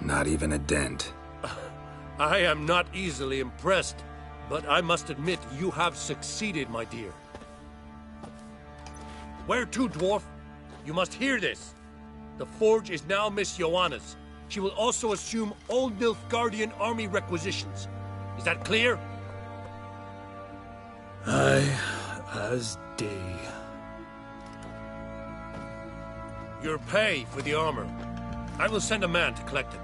Not even a dent. I am not easily impressed, but I must admit you have succeeded, my dear. Where to, dwarf? You must hear this. The forge is now Miss Joanna's. She will also assume all Nilfgaardian army requisitions. Is that clear? Aye, as day. Your pay for the armor. I will send a man to collect it.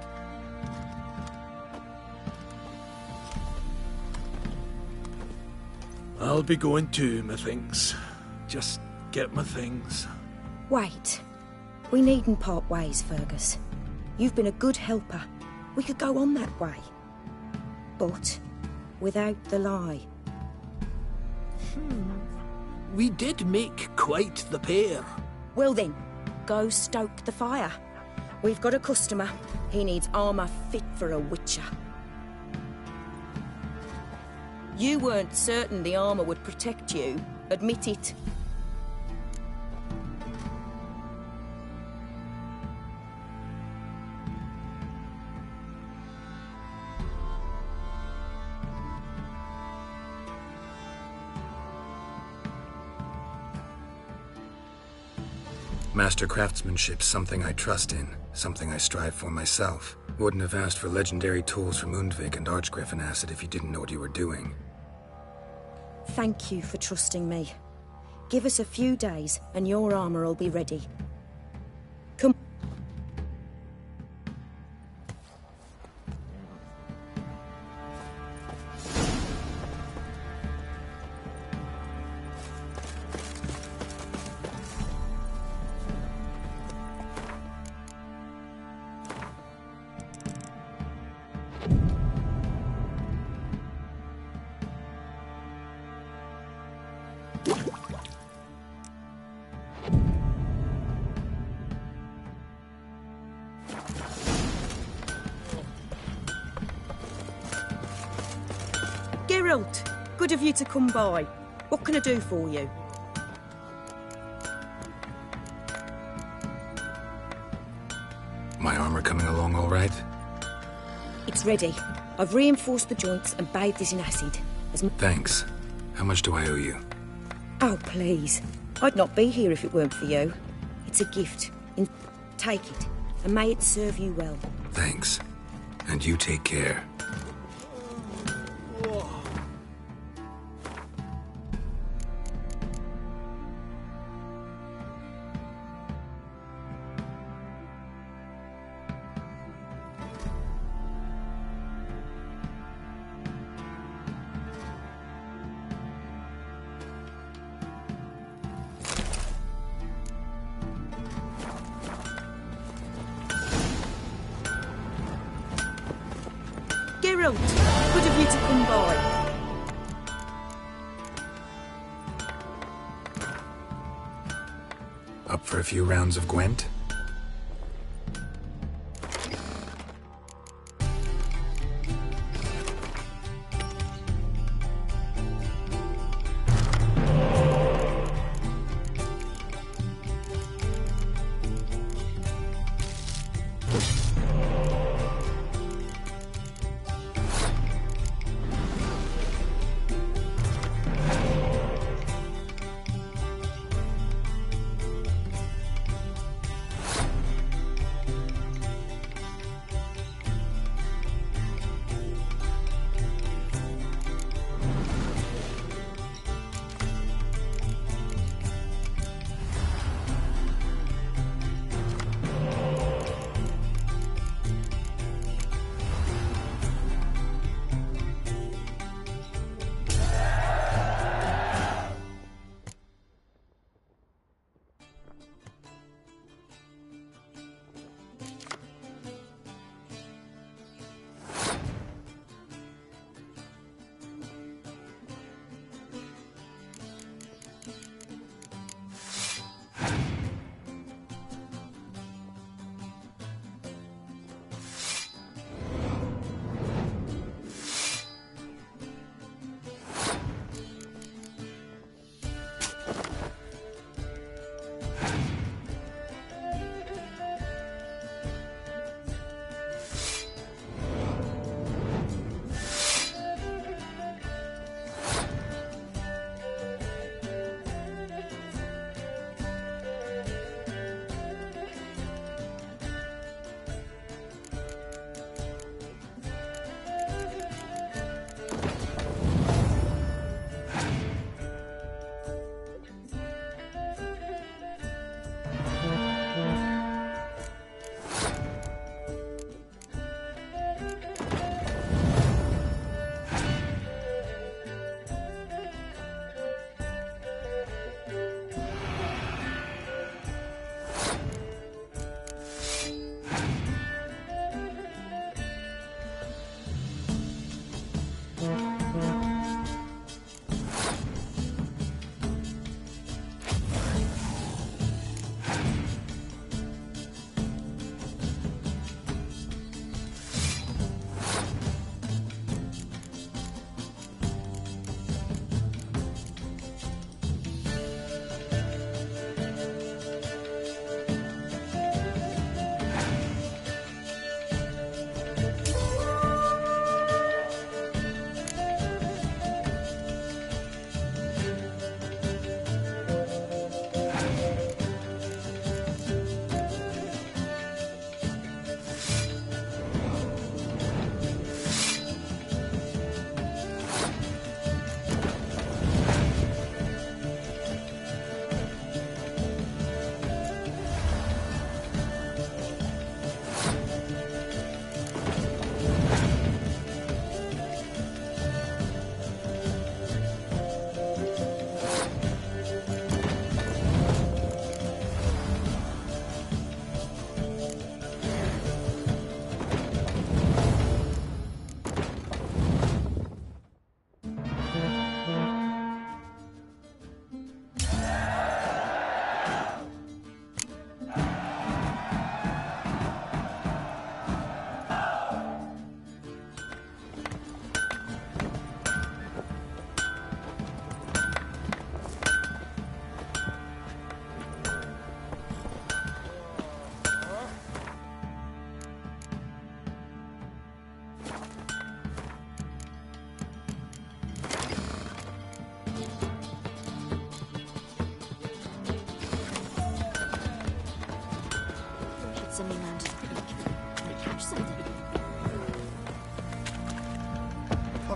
I'll be going too, methinks. Just get my things. Wait. We needn't part ways, Fergus. You've been a good helper. We could go on that way. But without the lie. We did make quite the pair. Well then, go stoke the fire. We've got a customer. He needs armour fit for a witcher. You weren't certain the armour would protect you. Admit it. Master craftsmanship's something I trust in, something I strive for myself. Wouldn't have asked for legendary tools from Undvik and Archgriffin Acid if you didn't know what you were doing. Thank you for trusting me. Give us a few days, and your armor will be ready. Come. Geralt, good of you to come by. What can I do for you? My armor coming along all right? It's ready. I've reinforced the joints and bathed it in acid. Thanks. How much do I owe you? Oh, please. I'd not be here if it weren't for you. It's a gift. Take it, and may it serve you well. Thanks. And you take care. Geralt, good of you to come by. Up for a few rounds of Gwent?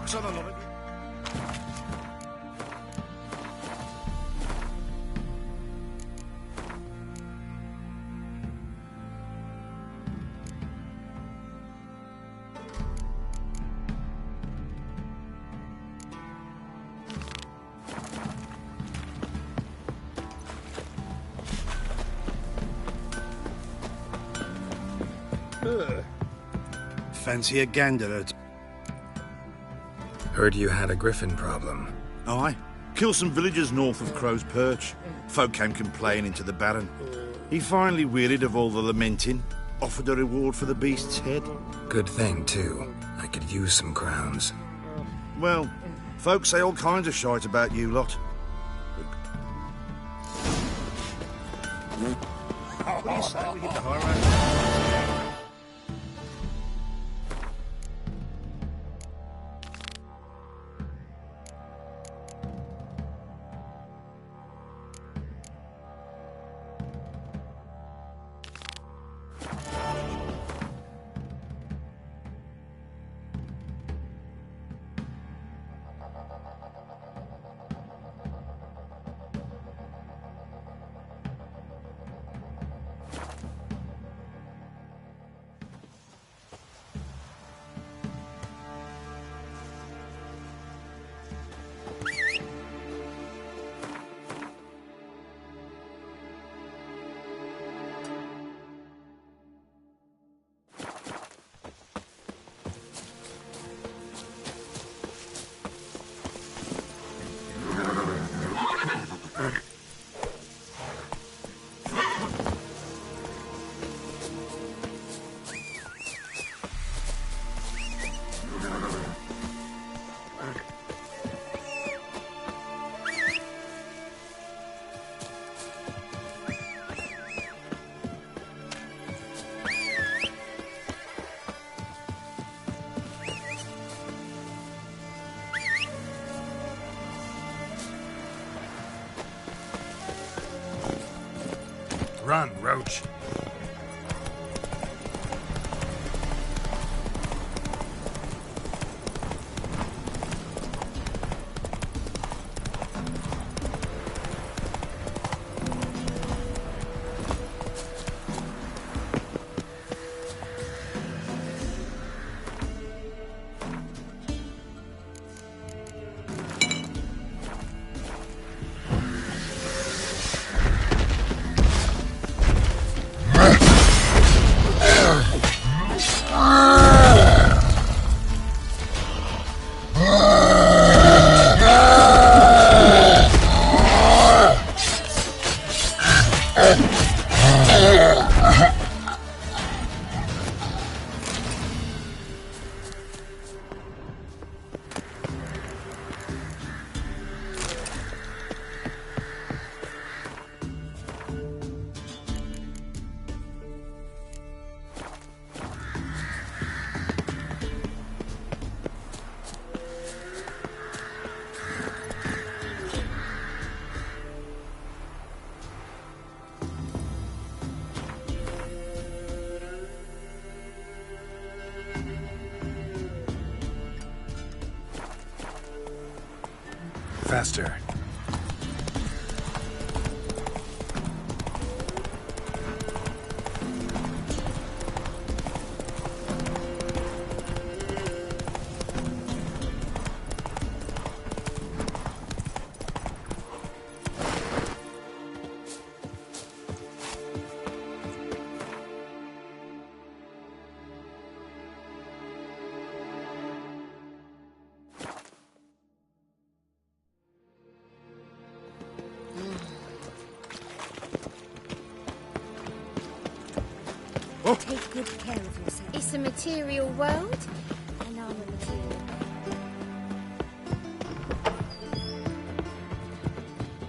pox on the love of you. Fancy a gander at... Heard you had a griffin problem. Aye. Killed some villagers north of Crow's Perch. Folk came complaining to the Baron. He finally wearied of all the lamenting, offered a reward for the beast's head. Good thing, too. I could use some crowns. Well, folks say all kinds of shite about you lot. What do you say we get the horror? Run, Roach. Faster. Take good care of yourself. It's a material world, and I'm a material.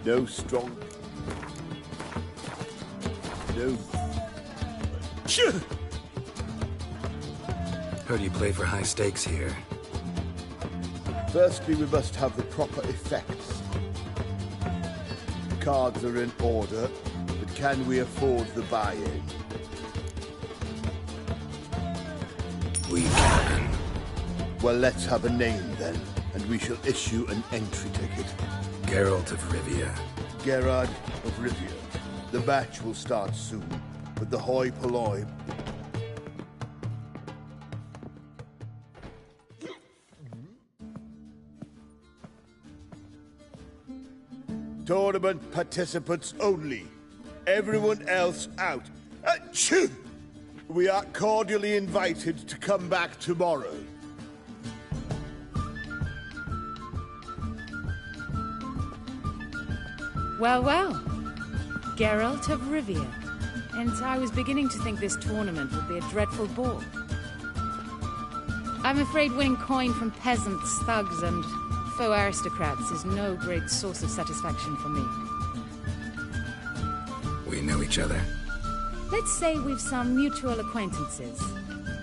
No strong. No. Heard you play for high stakes here. Firstly, we must have the proper effects. Cards are in order, but can we afford the buy-in? We can. Well, let's have a name then, and we shall issue an entry ticket. Geralt of Rivia. Gerard of Rivia. The match will start soon, but the hoi polloi... Tournament participants only. Everyone else out. Achoo! We are cordially invited to come back tomorrow. Well, well. Geralt of Rivia. And I was beginning to think this tournament would be a dreadful bore. I'm afraid winning coin from peasants, thugs, and faux aristocrats is no great source of satisfaction for me. We know each other. Let's say we've some mutual acquaintances.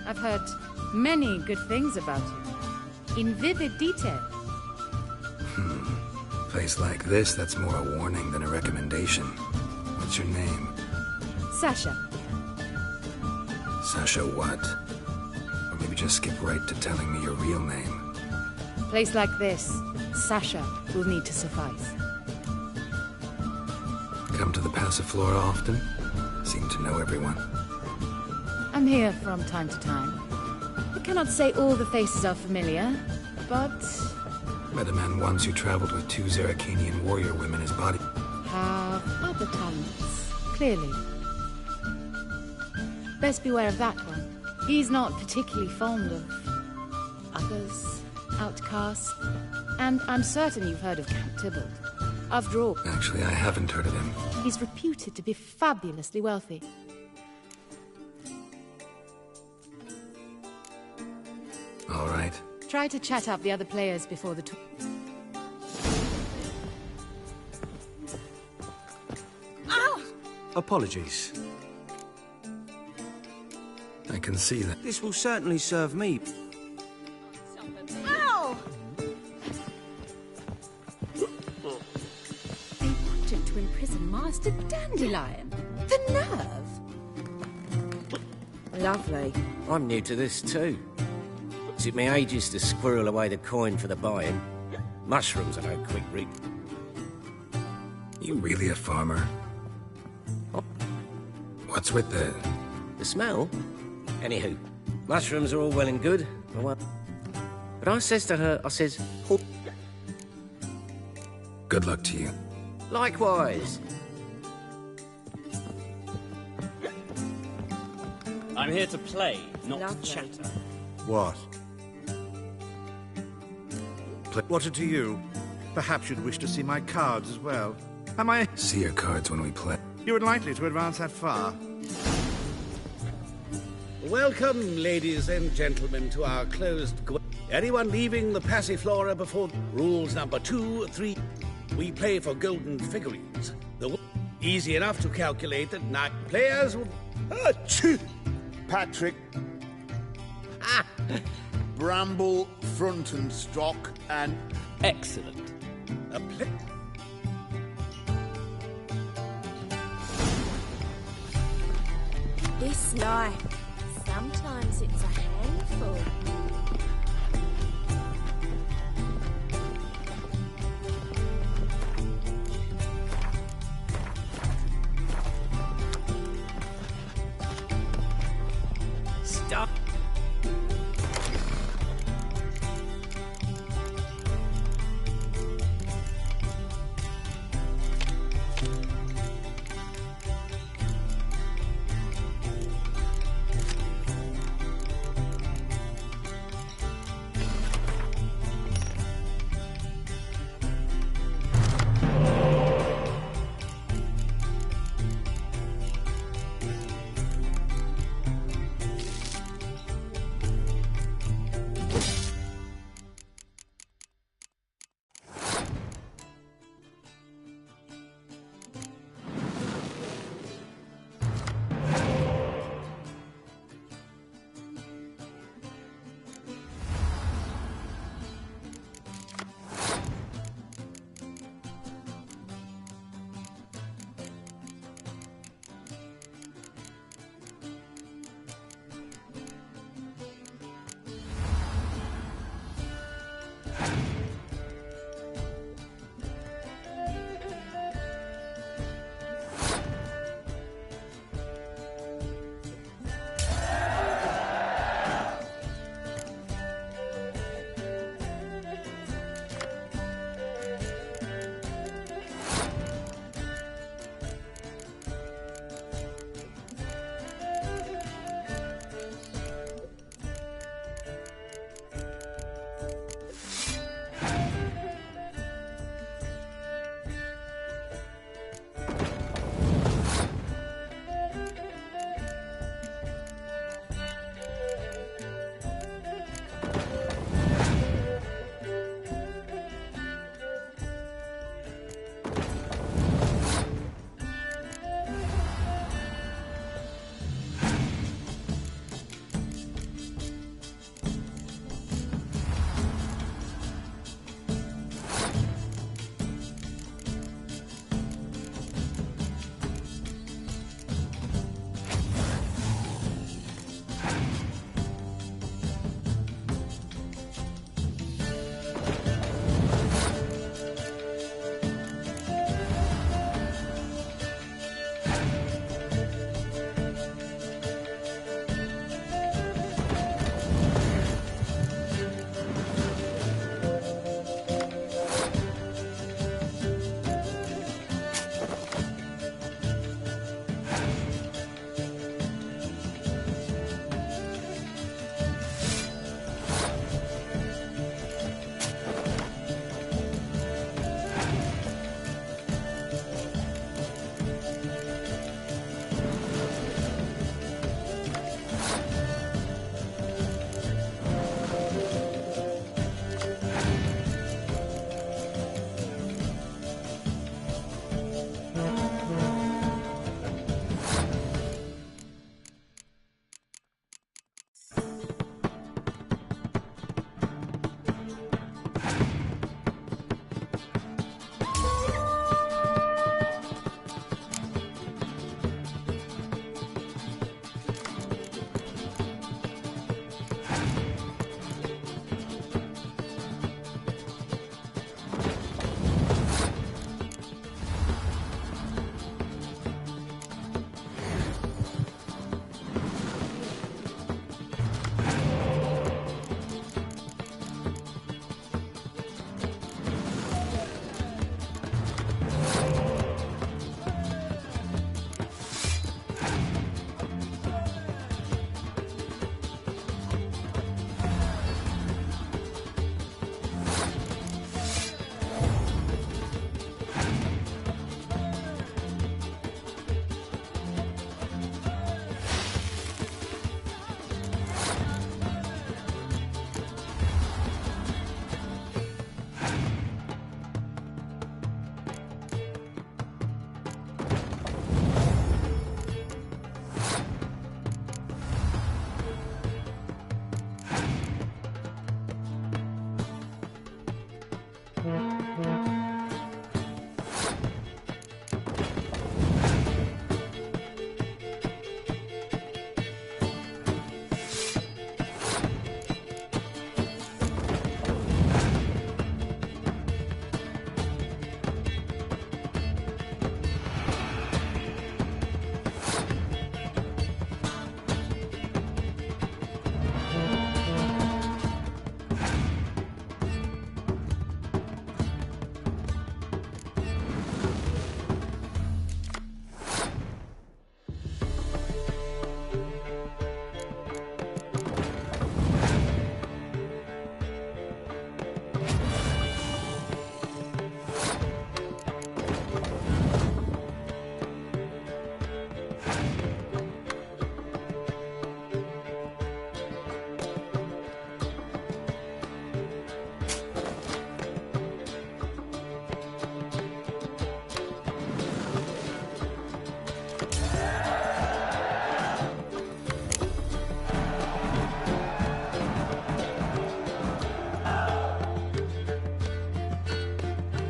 I've heard many good things about you. In vivid detail. Place like this, that's more a warning than a recommendation. What's your name? Sasha. Sasha what? Or maybe just skip right to telling me your real name. Place like this, Sasha will need to suffice. Come to the Passiflora often? Seem to know everyone. I'm here from time to time. I cannot say all the faces are familiar, but... Met a man once who traveled with 2 Zeracanian warrior women his body. Have other talents, clearly. Best beware of that one. He's not particularly fond of others, outcasts, and I'm certain you've heard of Count Tybalt. After all... Actually, I haven't heard of him. He's reputed to be fabulously wealthy. All right. Try to chat up the other players before the Ow! Apologies. I can see that. This will certainly serve me. Ow! They wanted to imprison Master Dandelion. The nerve! Lovely. I'm new to this too. Took me ages to squirrel away the coin for the buy-in. Mushrooms are no quick read. You really a farmer? What's with the... The smell? Anywho, mushrooms are all well and good, but I says to her, I says... Oh. Good luck to you. Likewise. I'm here to play, not to chatter. What? What to you? Perhaps you'd wish to see my cards as well. Am I... See your cards when we play. You would likely to advance that far. Welcome, ladies and gentlemen, to our closed... Anyone leaving the Passiflora before... Rules number 2, 3... We play for golden figurines. Easy enough to calculate that 9 players will... Achoo! Patrick. Bramble, front and stock, and... Excellent. A play... This life, sometimes it's a handful. Stop.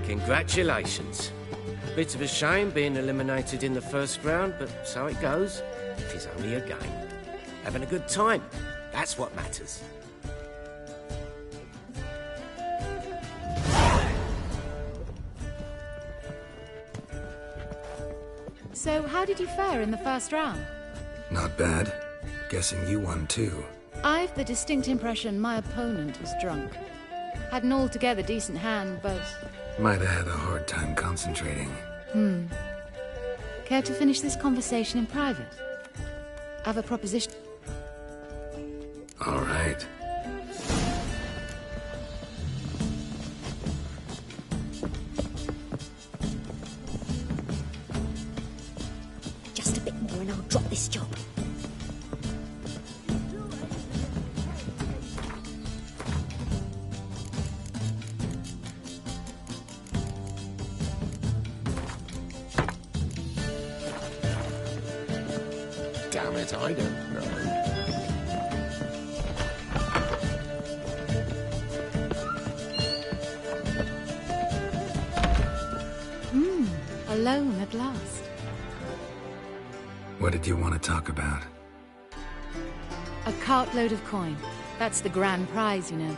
Congratulations. Bit of a shame being eliminated in the first round, but so it goes. It is only a game. Having a good time. That's what matters. So, how did you fare in the first round? Not bad. Guessing you won too. I've the distinct impression my opponent was drunk. Had an altogether decent hand, but... Might have had a hard time concentrating. Care to finish this conversation in private? I have a proposition. All right. Just a bit more and I'll drop this job. Damn it, I don't know. Alone at last. What did you want to talk about? A cartload of coin. That's the grand prize, you know.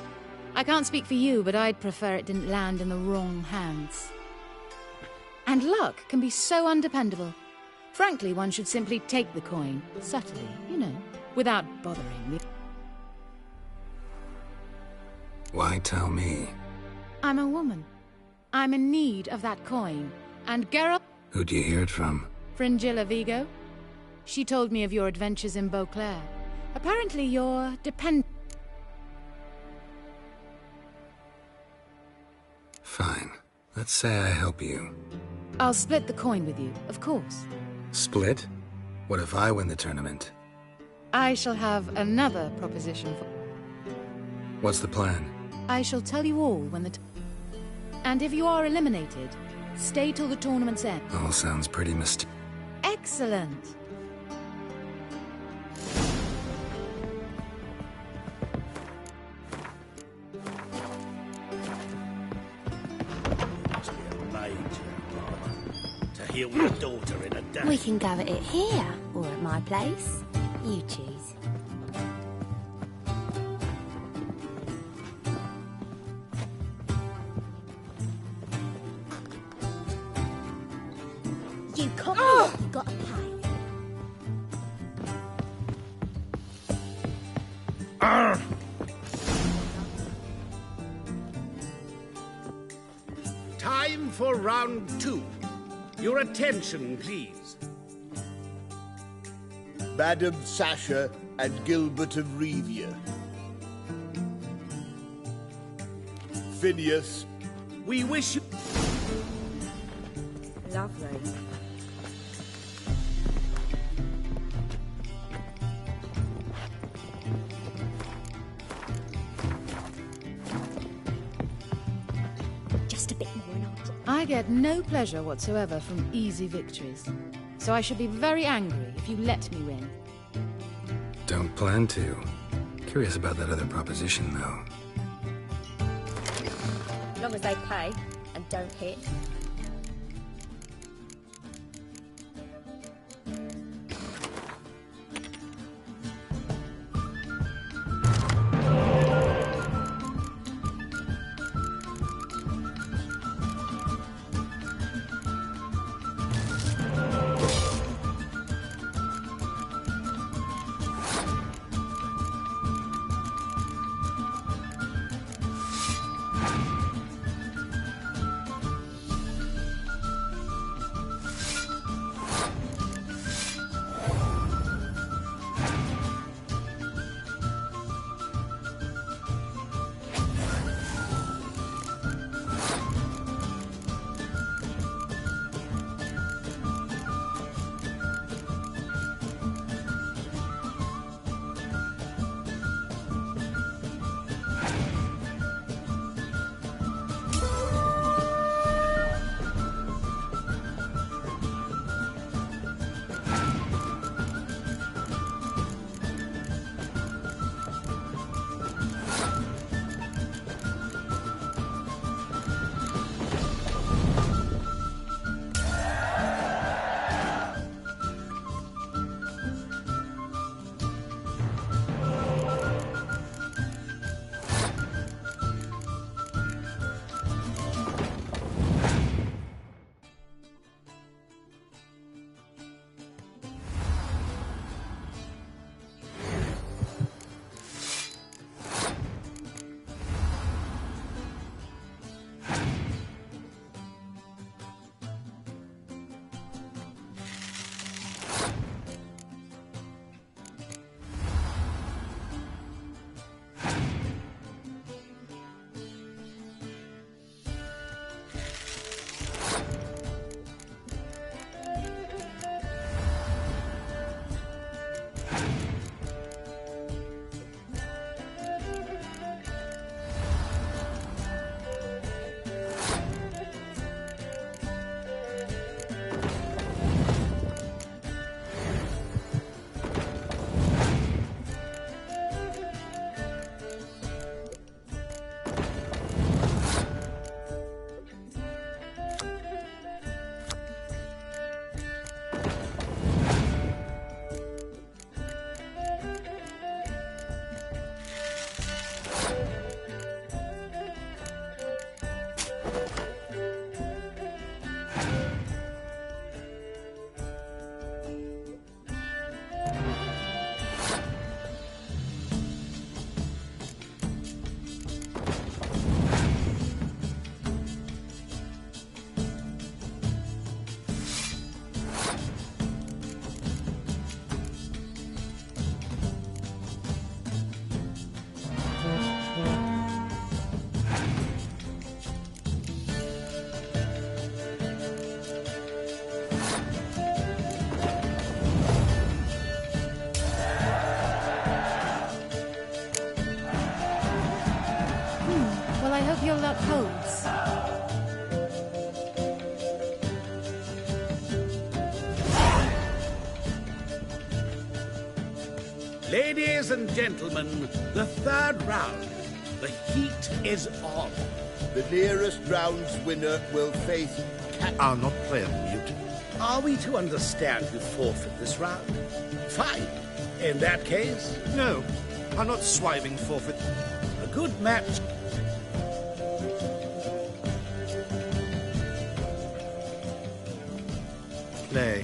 I can't speak for you, but I'd prefer it didn't land in the wrong hands. And luck can be so undependable. Frankly, one should simply take the coin, subtly, you know, without bothering me. Why tell me? I'm a woman. I'm in need of that coin. And Geralt... Who'd you hear it from? Fringilla Vigo. She told me of your adventures in Beauclair. Apparently you're Fine. Let's say I help you. I'll split the coin with you, of course. Split? What if I win the tournament? I shall have another proposition for... What's the plan? I shall tell you all when the... And if you are eliminated, stay till the tournament's end. All sounds pretty Excellent! Must be a major drama to heal your daughter in a day. We can go at it here, or at my place. You choose. You copy what you gotta pay. Time for round 2. Your attention, please. Madam Sasha and Gilbert of Revia. Phineas. We wish you... Lovely. Just a bit more and I'll drop. I get no pleasure whatsoever from easy victories. So I should be very angry if you let me win. Don't plan to. Curious about that other proposition, though. As long as they pay. don't hit. Your luck holds. Ladies and gentlemen, the third round. The heat is on. The nearest round's winner will face I'll not play a mute. Are we to understand you forfeit this round? Fine. In that case... No, I'm not swiving forfeit. A good match... Play.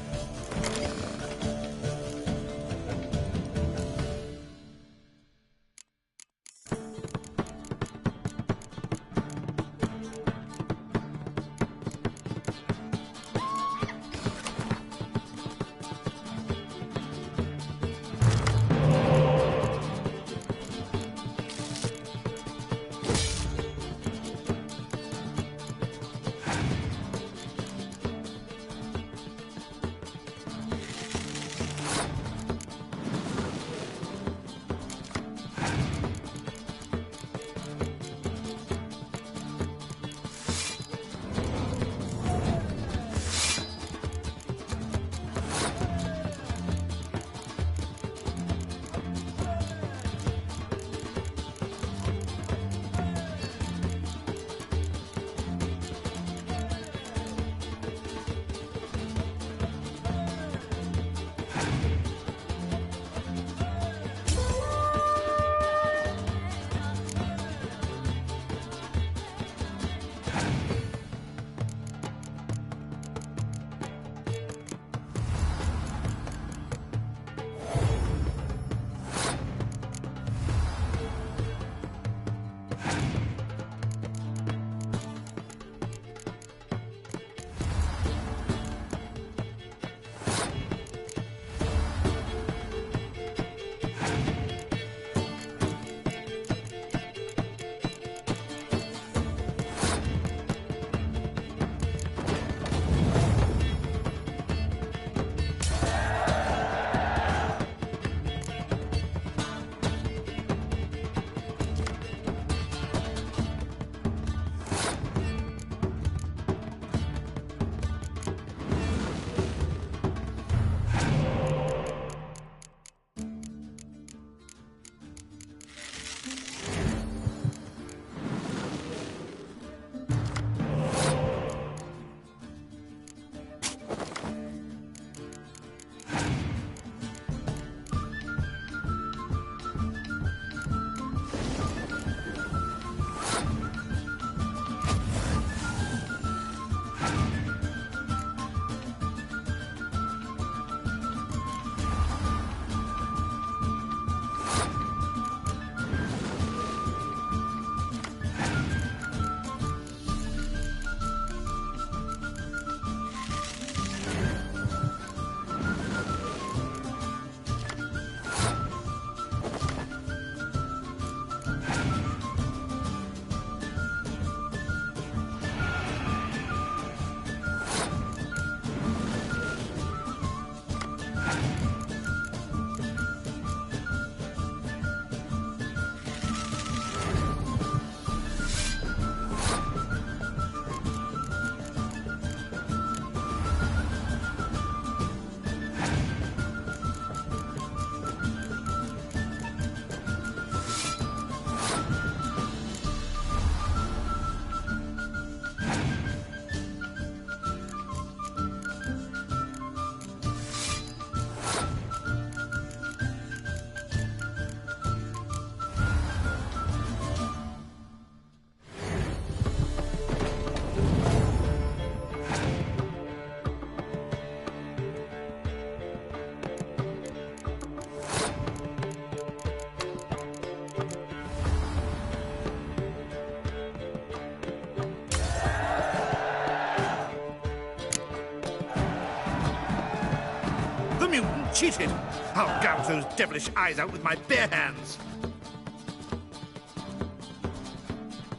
The mutant cheated! I'll gouge those devilish eyes out with my bare hands!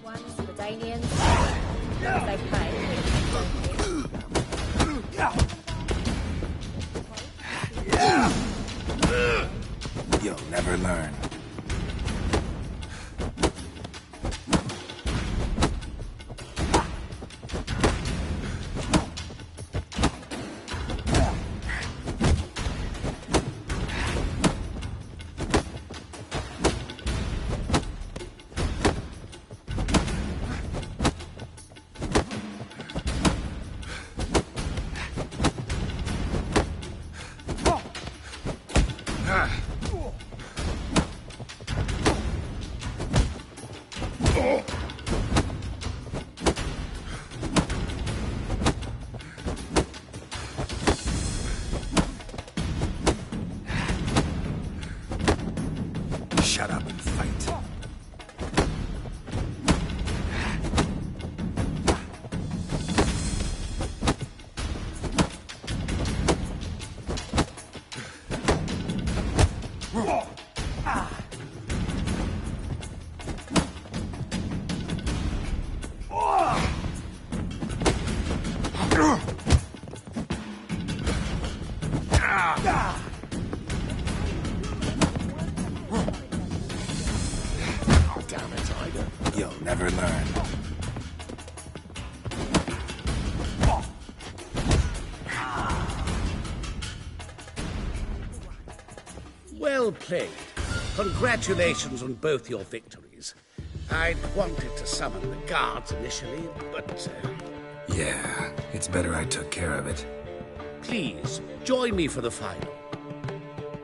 One's for Danians. They pay. You'll never learn. Shut up and fight. You'll never learn. Well played. Congratulations on both your victories. I'd wanted to summon the guards initially, but... Yeah, it's better I took care of it. Please, join me for the final.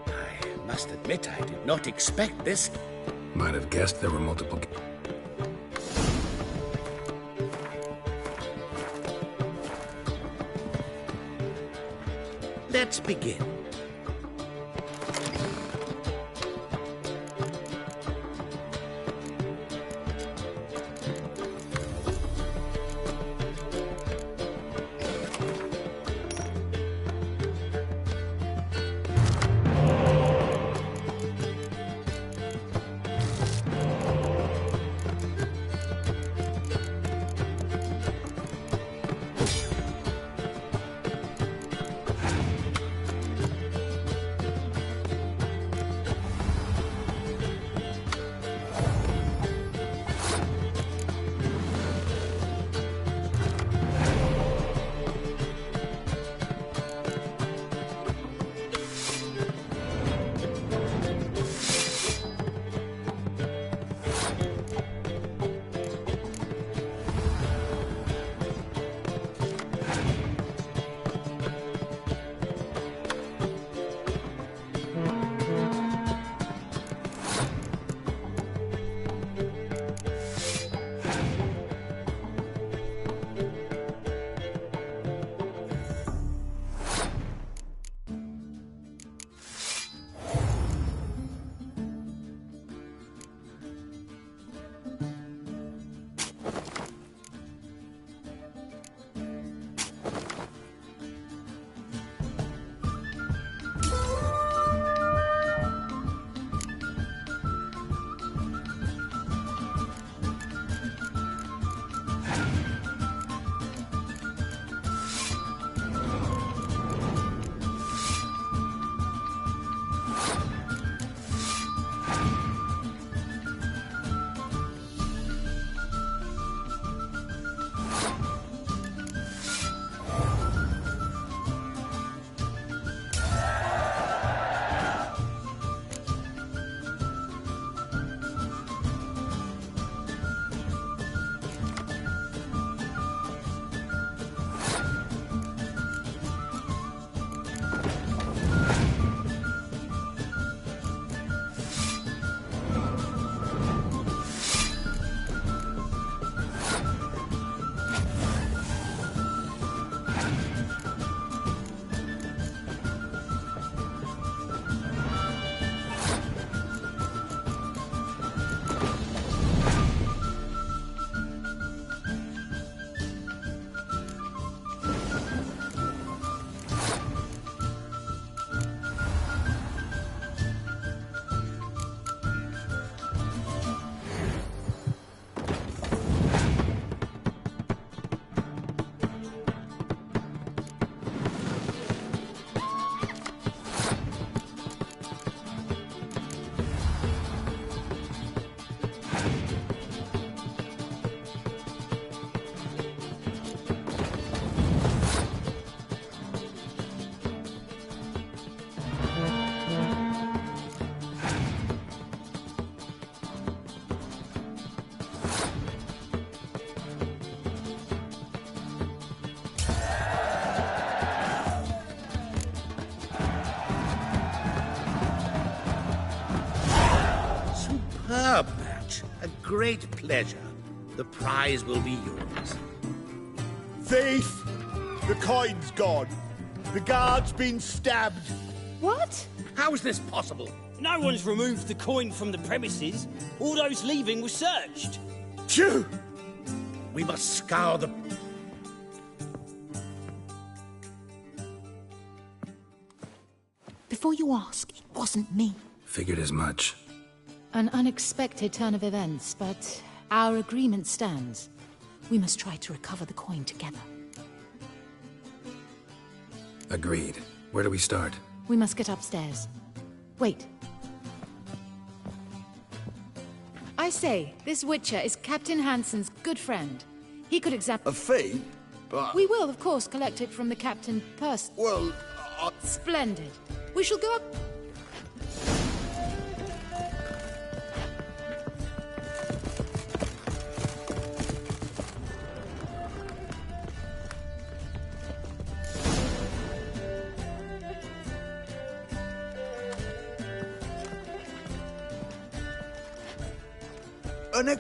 I must admit I did not expect this. Might have guessed there were multiple... Let's begin. great pleasure. The prize will be yours. Thief! The coin's gone. The guard's been stabbed. What? How is this possible? No one's removed the coin from the premises. All those leaving were searched. Phew! We must scour the... Before you ask, it wasn't me. Figured as much. An unexpected turn of events, but our agreement stands. We must try to recover the coin together. Agreed. Where do we start? We must get upstairs. Wait. I say, this Witcher is Captain Hansen's good friend. He could examine... A fee? But... We will, of course, collect it from the captain personally. Well, Splendid. We shall go up...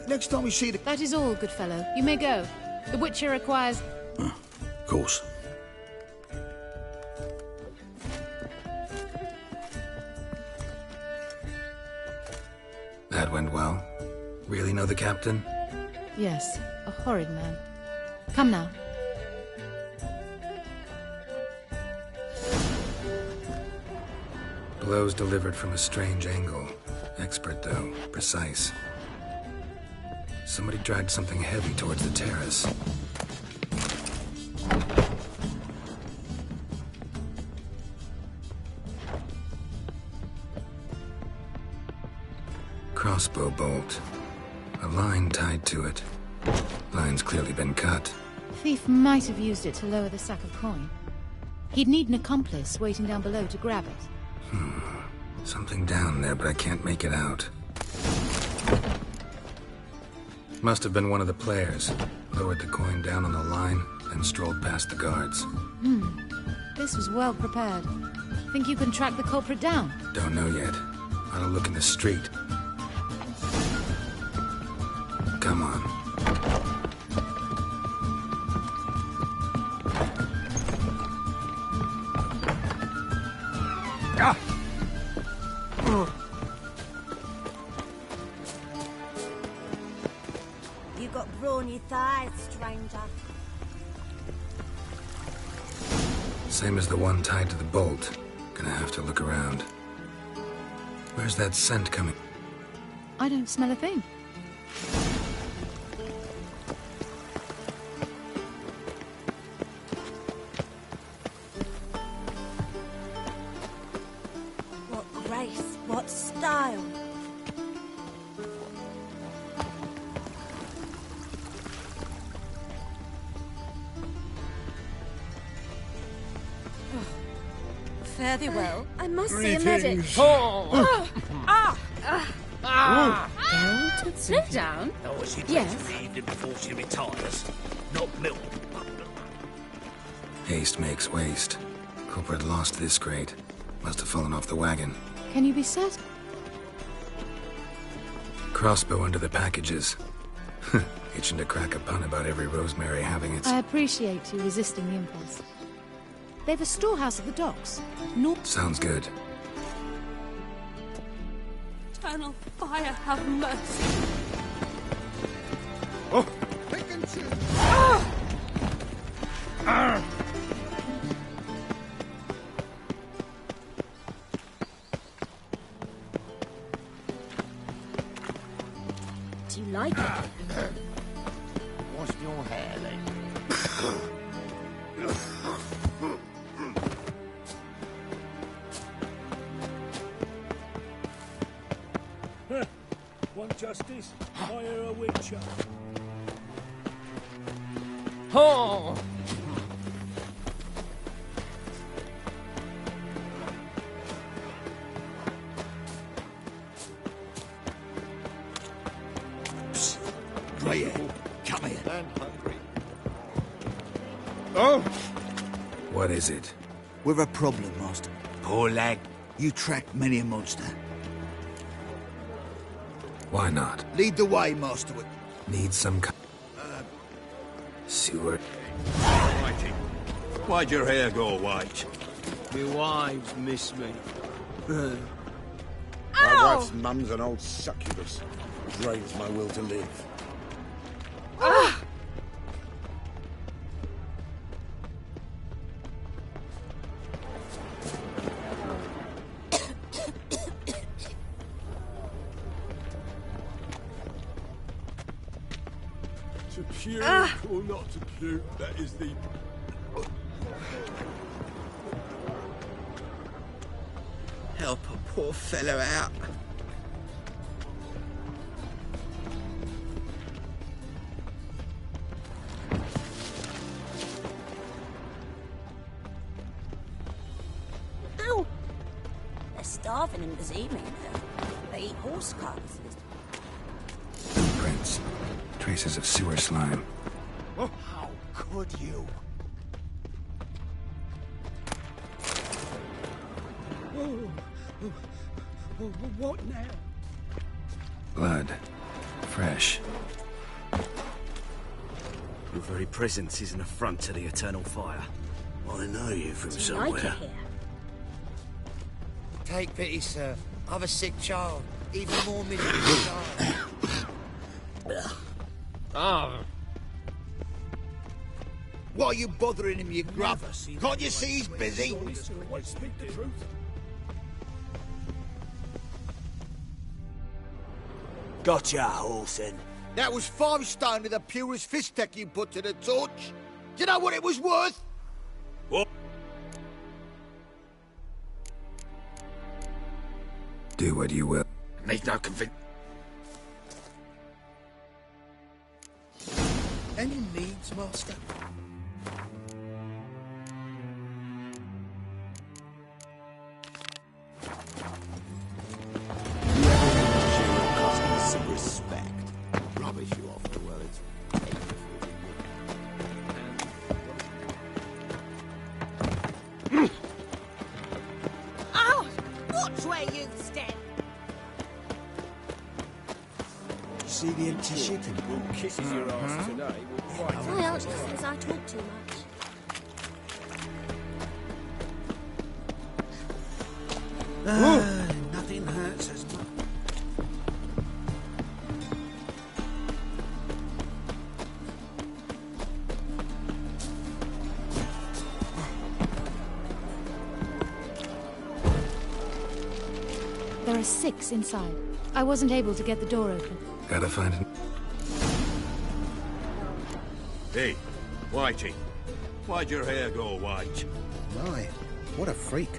Next time we see the... That is all, good fellow. You may go. The Witcher requires... Of course. That went well. Really know the captain? Yes, a horrid man. Come now. Blows delivered from a strange angle. Expert, though. Precise. Somebody dragged something heavy towards the terrace. Crossbow bolt. A line tied to it. Line's clearly been cut. The thief might have used it to lower the sack of coin. He'd need an accomplice waiting down below to grab it. Something down there, but I can't make it out. Must have been one of the players. Lowered the coin down on the line, then strolled past the guards. This was well prepared. Think you can track the culprit down? Don't know yet. Ought to look in the street. Come on. Ah! You got brawny thighs, stranger. Same as the one tied to the bolt. Gonna have to look around. Where's that scent coming? I don't smell a thing. What grace, what style. Fare thee well. I must see a medic. Slow down. Oh, she Yes. takes the evening before she retires. Not milk. Haste makes waste. Culprit lost this crate. Must have fallen off the wagon. Can you be certain? Crossbow under the packages. Itching to crack a pun about every rosemary having its... I appreciate you resisting the impulse. They've a storehouse at the docks. Sounds good. Eternal fire, have mercy. Oh! Do you like it? What's your hair, then? Want justice? Hire a Witcher. Oh! Greyhair, come here. And hungry. Oh! What is it? We've a problem, Master. Poor lad. You tracked many a monster. Why not? Lead the way, Master. Need some sewer. Whitey, why'd your hair go white? My wives miss me. My wife's mum's an old succubus. Drains my will to live. To puke or not to puke, that is the... Help a poor fellow out. Ow! They're starving in Bazima, you know. They eat horse carcasses. Footprints. Traces of sewer slime. How could you? What now? Blood. Fresh. Your very presence is an affront to the eternal fire. I know you from Like somewhere. it here. Take pity, sir. I've a sick child. Even more miserable child. Ah, Why are you bothering him, you grub? Can't you see he's busy? Speak the truth. Gotcha, Olsen. That was 5 stone with the purest fist tech you put to the torch. Do you know what it was worth? What? Do what you will. Need no convince. Any needs, Master? Some respect. Rubbish you offer, well, it's... Ow! Watch where you step! See the empty shipping pool? Kisses your ass today. We'll fight. Well, she says I talk too much. Nothing hurts as much. There are 6 inside. I wasn't able to get the door open. Gotta find it. Hey, Whitey, why'd your hair go white? My, what a freak.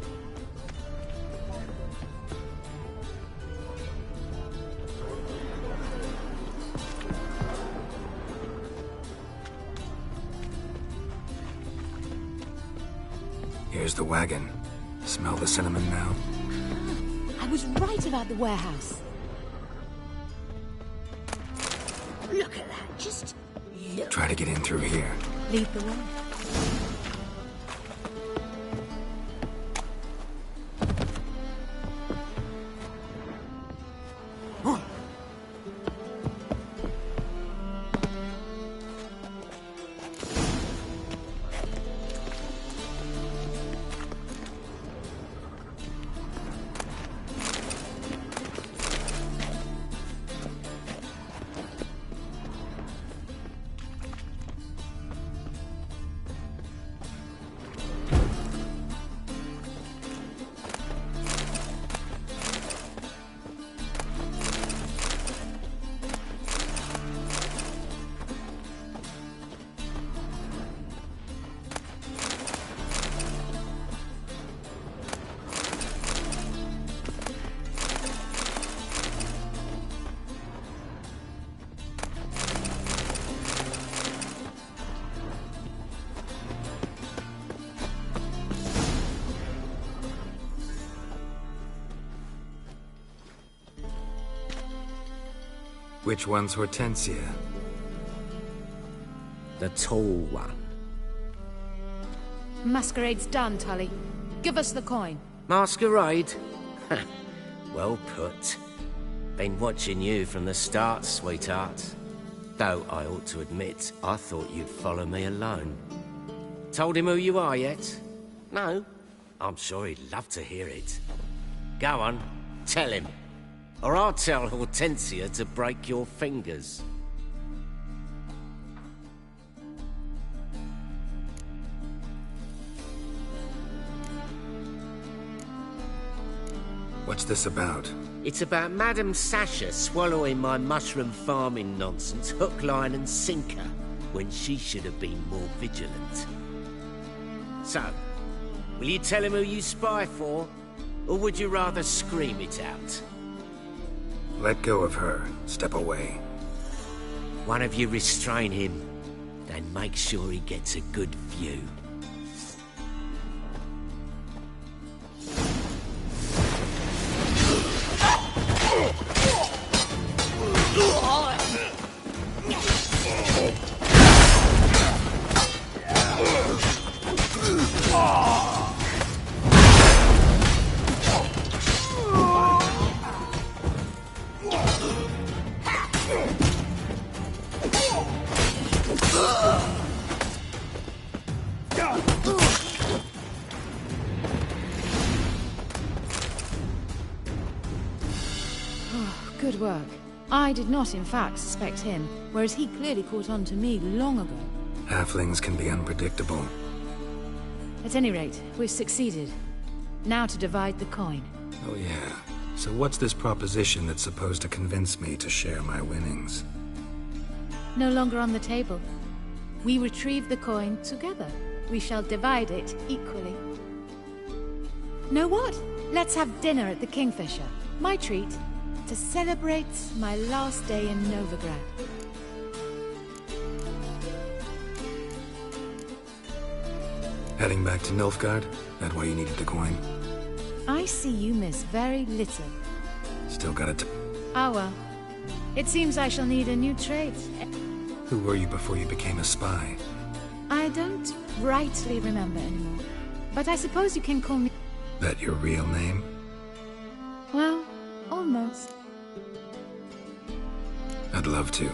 Here's the wagon. Smell the cinnamon now? I was right about the warehouse. Look at that, just look. Try to get in through here. Lead the way. Which one's Hortensia? The tall one. Masquerade's done, Tully. Give us the coin. Masquerade? Well put. Been watching you from the start, sweetheart. Though I ought to admit, I thought you'd follow me alone. Told him who you are yet? No? I'm sure he'd love to hear it. Go on, tell him. Or I'll tell Hortensia to break your fingers. What's this about? It's about Madame Sasha swallowing my mushroom farming nonsense hook, line and sinker, when she should have been more vigilant. So, will you tell him who you spy for? Or would you rather scream it out? Let go of her. Step away. One of you restrain him, then make sure he gets a good view. Good work. I did not, in fact, suspect him, whereas he clearly caught on to me long ago. Halflings can be unpredictable. At any rate, we've succeeded. Now to divide the coin. Oh yeah. So what's this proposition that's supposed to convince me to share my winnings? No longer on the table. We retrieve the coin together. We shall divide it equally. Know what? Let's have dinner at the Kingfisher. My treat. To celebrate my last day in Novigrad. Heading back to Nilfgaard? That why you needed the coin? I see you miss very little. Still got it. Ah well. It seems I shall need a new trait. Who were you before you became a spy? I don't rightly remember anymore. But I suppose you can call me... That your real name? Well, almost. I'd love to.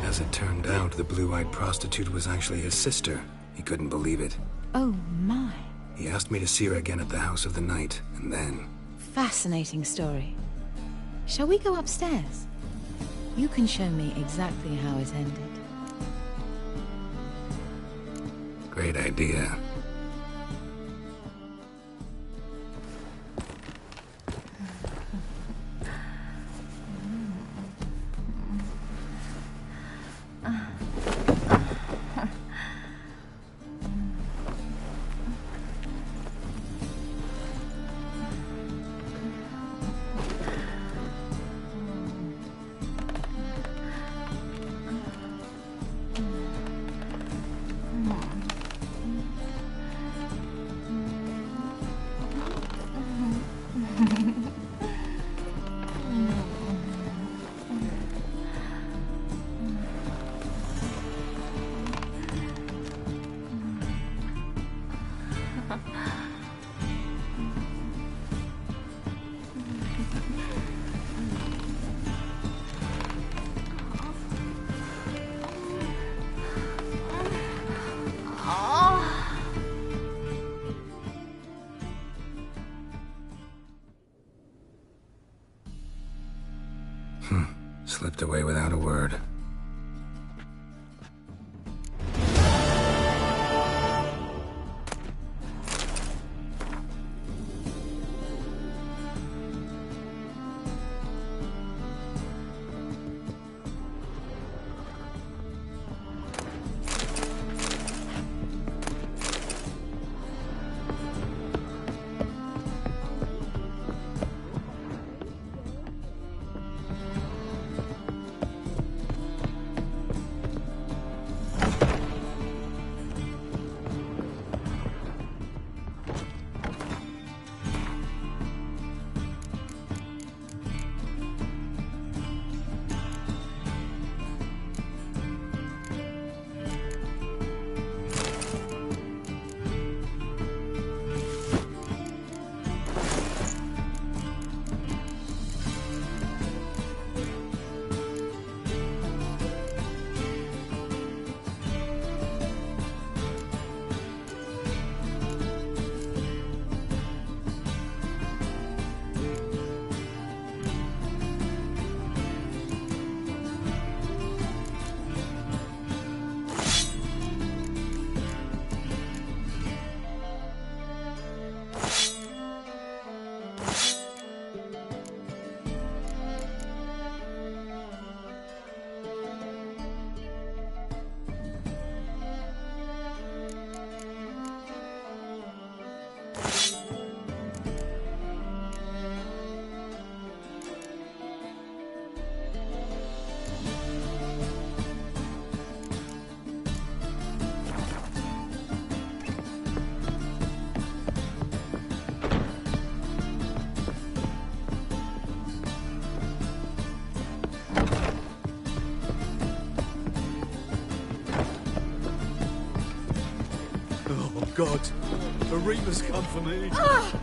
As it turned out, the blue-eyed prostitute was actually his sister. He couldn't believe it. Oh my. He asked me to see her again at the House of the Night, and then... Fascinating story. Shall we go upstairs? You can show me exactly how it ended. Great idea. Slipped away without a word. gods! The Reapers come for me! Ah!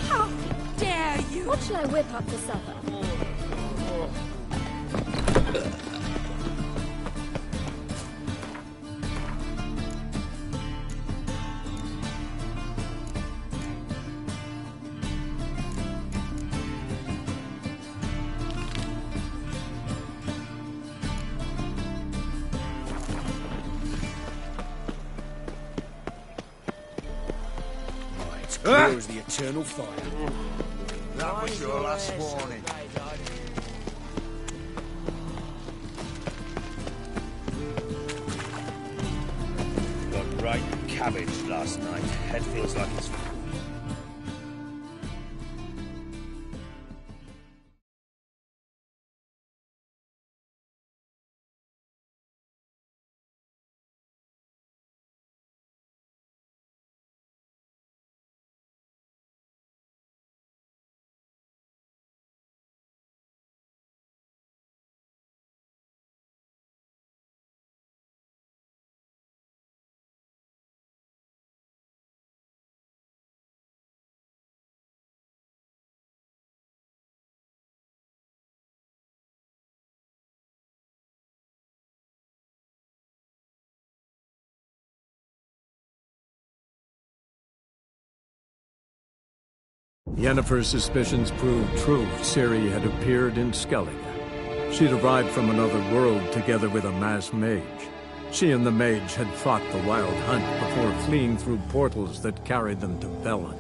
How dare you! What shall I whip up for supper? Clear as the eternal fire. That was your last warning. Got right cabbage last night. Head feels like it's... Yennefer's suspicions proved true. Ciri had appeared in Skellige. She'd arrived from another world together with a masked mage. She and the mage had fought the Wild Hunt before fleeing through portals that carried them to Velen.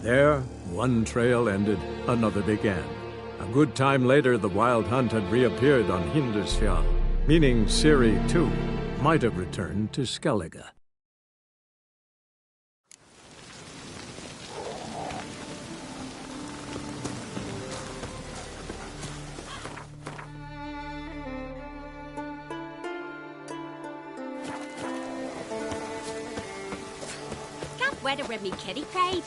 There, one trail ended, another began. A good time later, the Wild Hunt had reappeared on Hindisfjall, meaning Ciri, too, might have returned to Skellige. Where the Remy Kitty paid?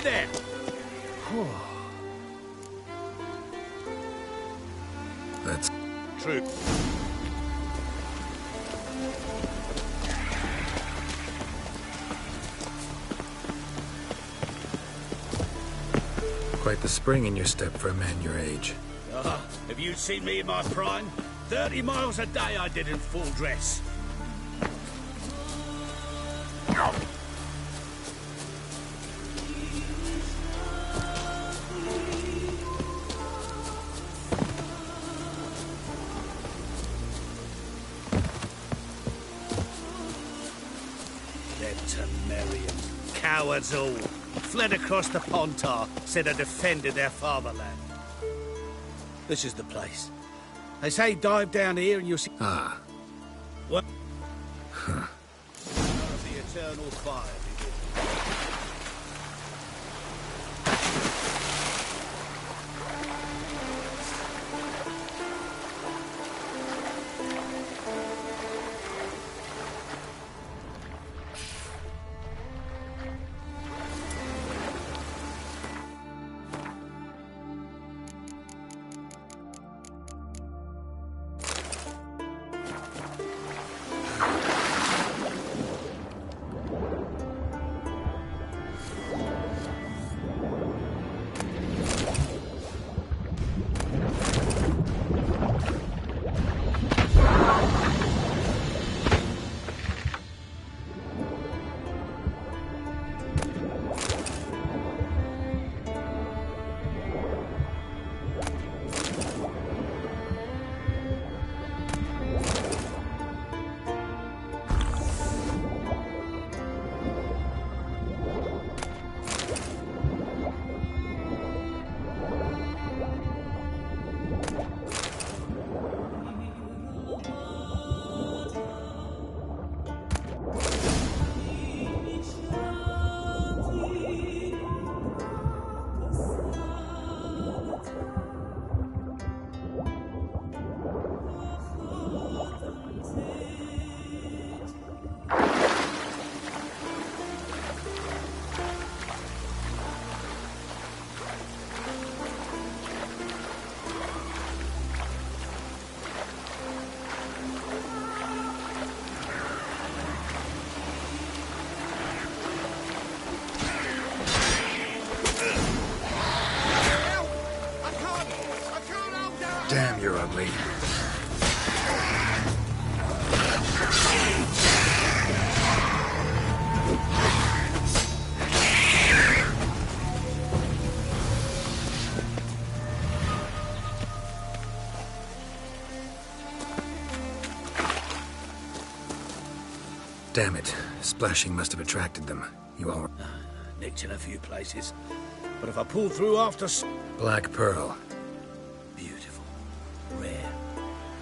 There! That's true. quite the spring in your step for a man your age. Have you seen me in my prime? 30 miles a day I did in full dress. Cowards all. Fled across the Pontar, said I defended their fatherland. This is the place. They say dive down here and you'll see... Ah. What? Huh. The eternal fire begins. Damn, you're ugly. Damn it. Splashing must have attracted them. You all... Nicked in a few places. But if I pull through after... Black Pearl. Beautiful. Rare.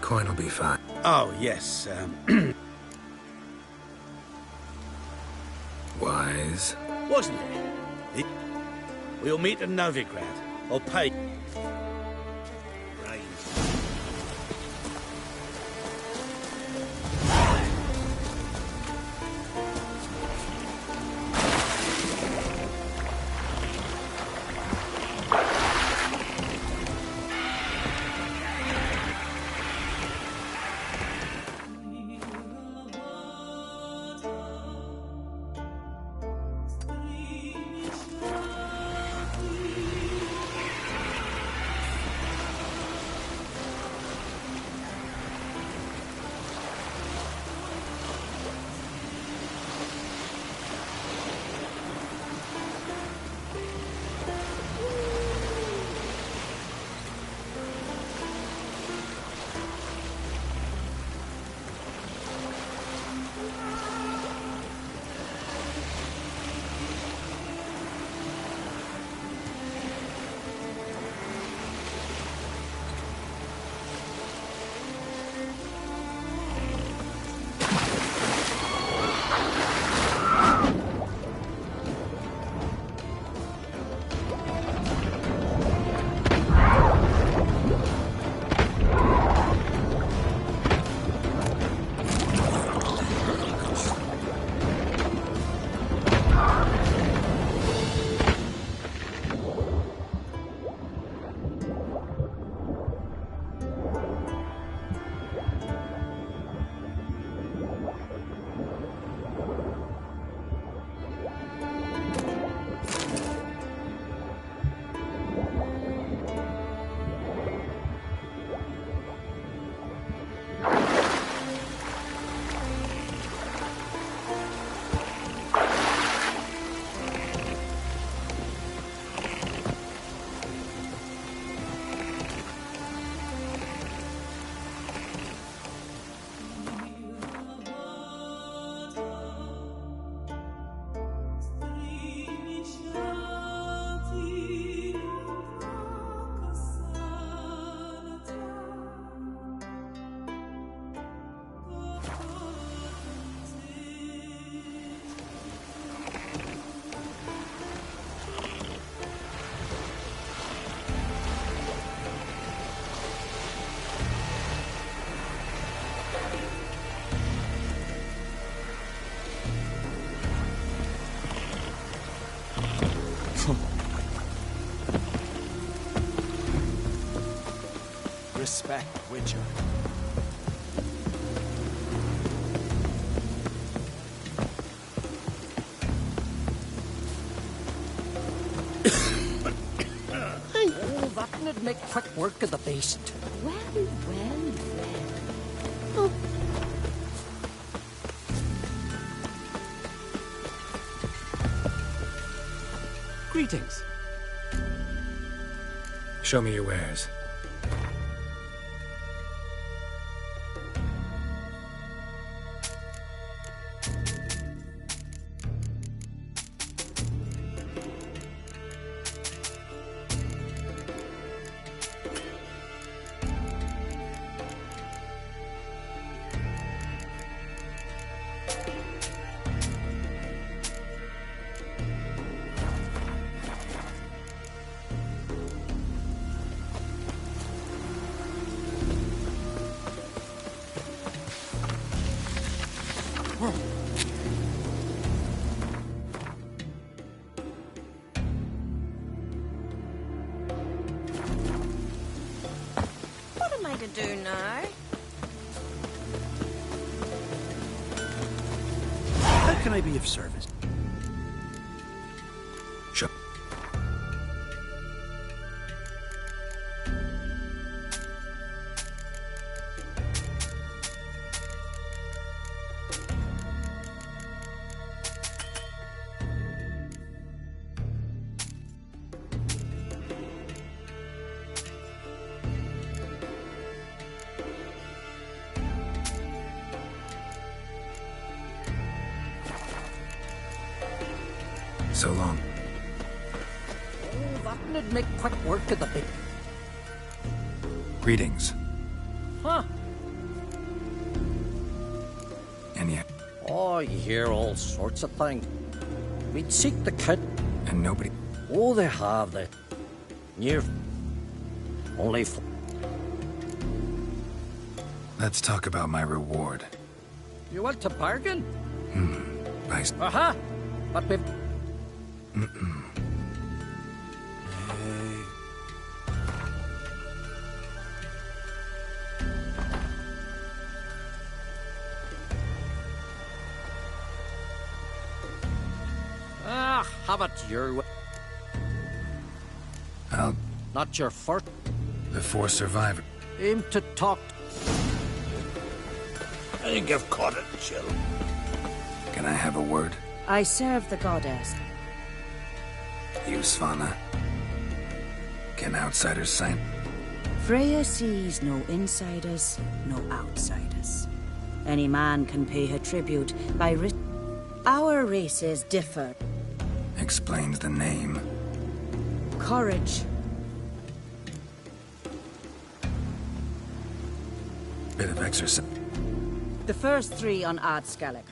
Coin will be fine. Oh, yes, Wise. Wasn't it? We'll meet in Novigrad. I'll pay... Respect, Witcher. Oh, that would make quick work of the beast. Well. Oh. Greetings. Show me your wares. What am I to do now? How can I be of service? Sure. So long. Oh, that would make quick work of the beast. Greetings. Huh? And yet, Oh, you hear all sorts of things. We'd seek the kid. and nobody. Oh, they have the near. Only. Let's talk about my reward. You want to bargain? I Aha! But we've. Ah, have it your way. I'll. Not your first. The 4 survivors. Aim to talk. I think I've caught it, Jill. Can I have a word? I serve the goddess. You, Svanna. Can outsiders sign? Freya sees no insiders, no outsiders. Any man can pay her tribute by Our races differ. Explains the name. Courage. Bit of exercise. The first 3 on Ardskalik.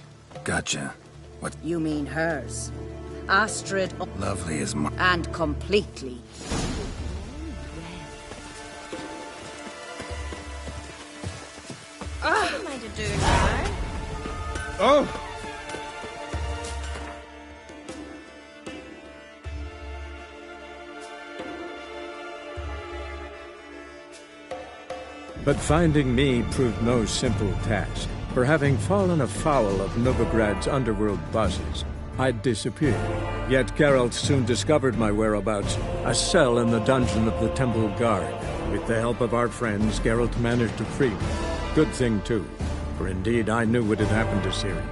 Gotcha. What? You mean hers. Astrid. Lovely as my. And completely. What am I to do now? Oh! But finding me proved no simple task. For having fallen afoul of Novigrad's underworld bosses, I'd disappeared. Yet Geralt soon discovered my whereabouts, a cell in the dungeon of the Temple Guard. With the help of our friends, Geralt managed to free me. Good thing, too, for indeed I knew what had happened to Ciri.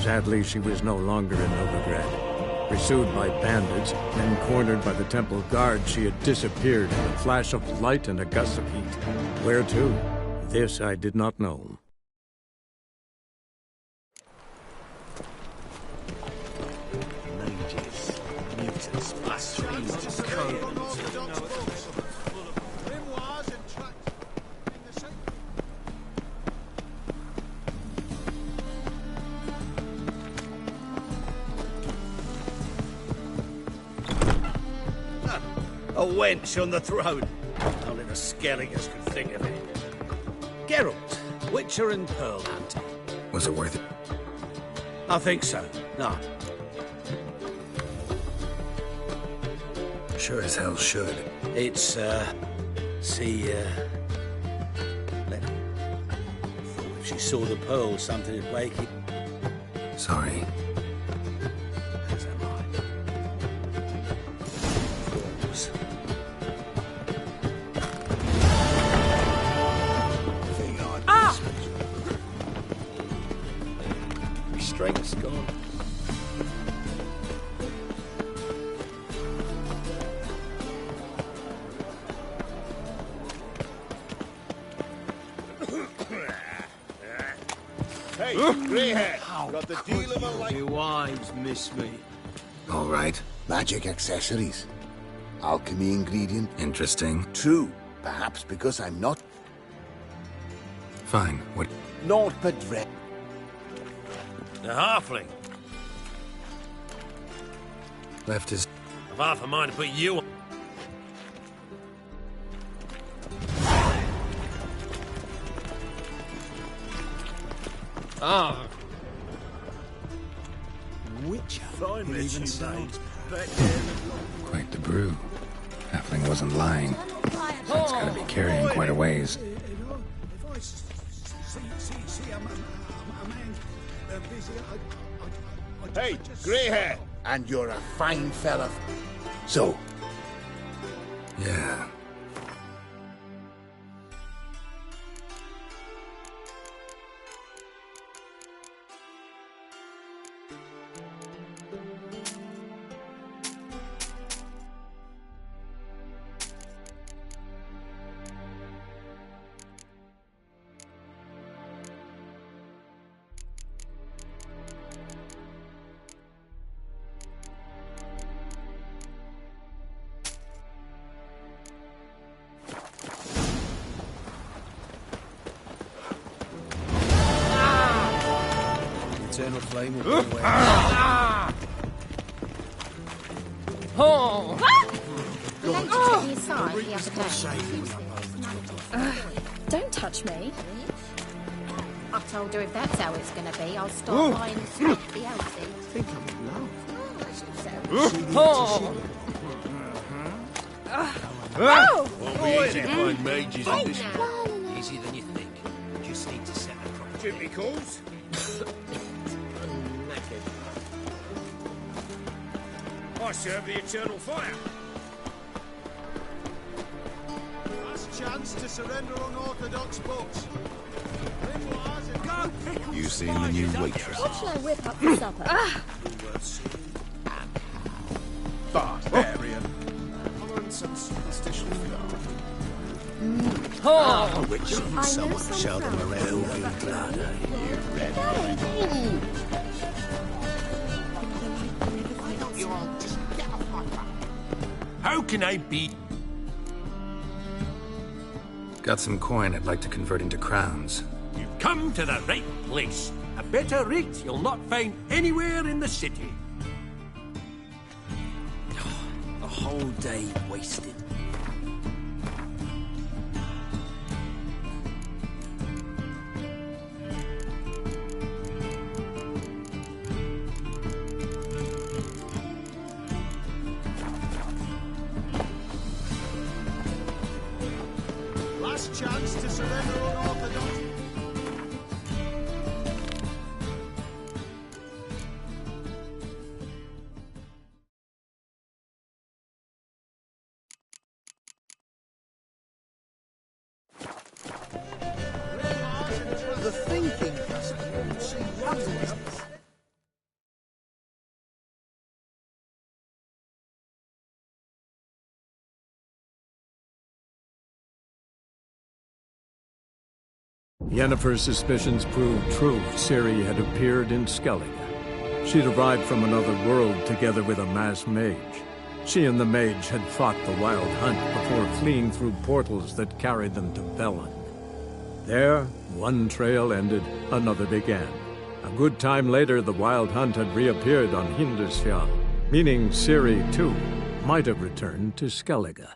Sadly, she was no longer in Novigrad. Pursued by bandits, then cornered by the Temple Guard, she had disappeared in a flash of light and a gust of heat. Where to? This I did not know. Mages, mutants, blasphemies, codes. A wench on the throne. Only the Skelligers could think of it. Geralt, Witcher and Pearl Hunter. Was it worth it? I think so. No. Sure as hell should. It's, see, if she saw the pearl, something would wake it. Sorry. As am I. Fools. Ah! Restraint's gone. Hey, greyhead, got the deal of a life. Your eyes miss me. All right. Magic accessories. Alchemy ingredient. Interesting. True. Perhaps because I'm not. Fine. What? Naught but dread. The halfling. Left his... I've half a mind to put you on. Ah. Witcher. Fine, It even sounds better. Quite the brew. Halfling wasn't lying. That's gotta be carrying quite a ways. If I see a man busy, Hey, greyhead, And you're a fine fella. So, Yeah. eternal flame will be away. Oh! Don't touch me. I told her if that's how it's going to be, I'll start buying the outfit. I think I'm in love. Won't be easy to find mages in this. Easier than you think. Just need to set a proper. Jimmy calls. I serve the eternal fire. Last chance to surrender unorthodox books. You seen the new waitress? What shall I whip up for supper? Barbarian. Tolerance and superstition flow. Oh, which someone show them around. How can I be? Got some coin I'd like to convert into crowns. You've come to the right place. A better rate you'll not find anywhere in the city. A whole day wasted. Last chance to surrender unorthodox. The thinking customer. She loves it. Yennefer's suspicions proved true. Ciri had appeared in Skellige. She'd arrived from another world together with a masked mage. She and the mage had fought the Wild Hunt before fleeing through portals that carried them to Bellin. There, one trail ended, another began. A good time later, the Wild Hunt had reappeared on Hindisfjall, meaning Ciri, too, might have returned to Skellige.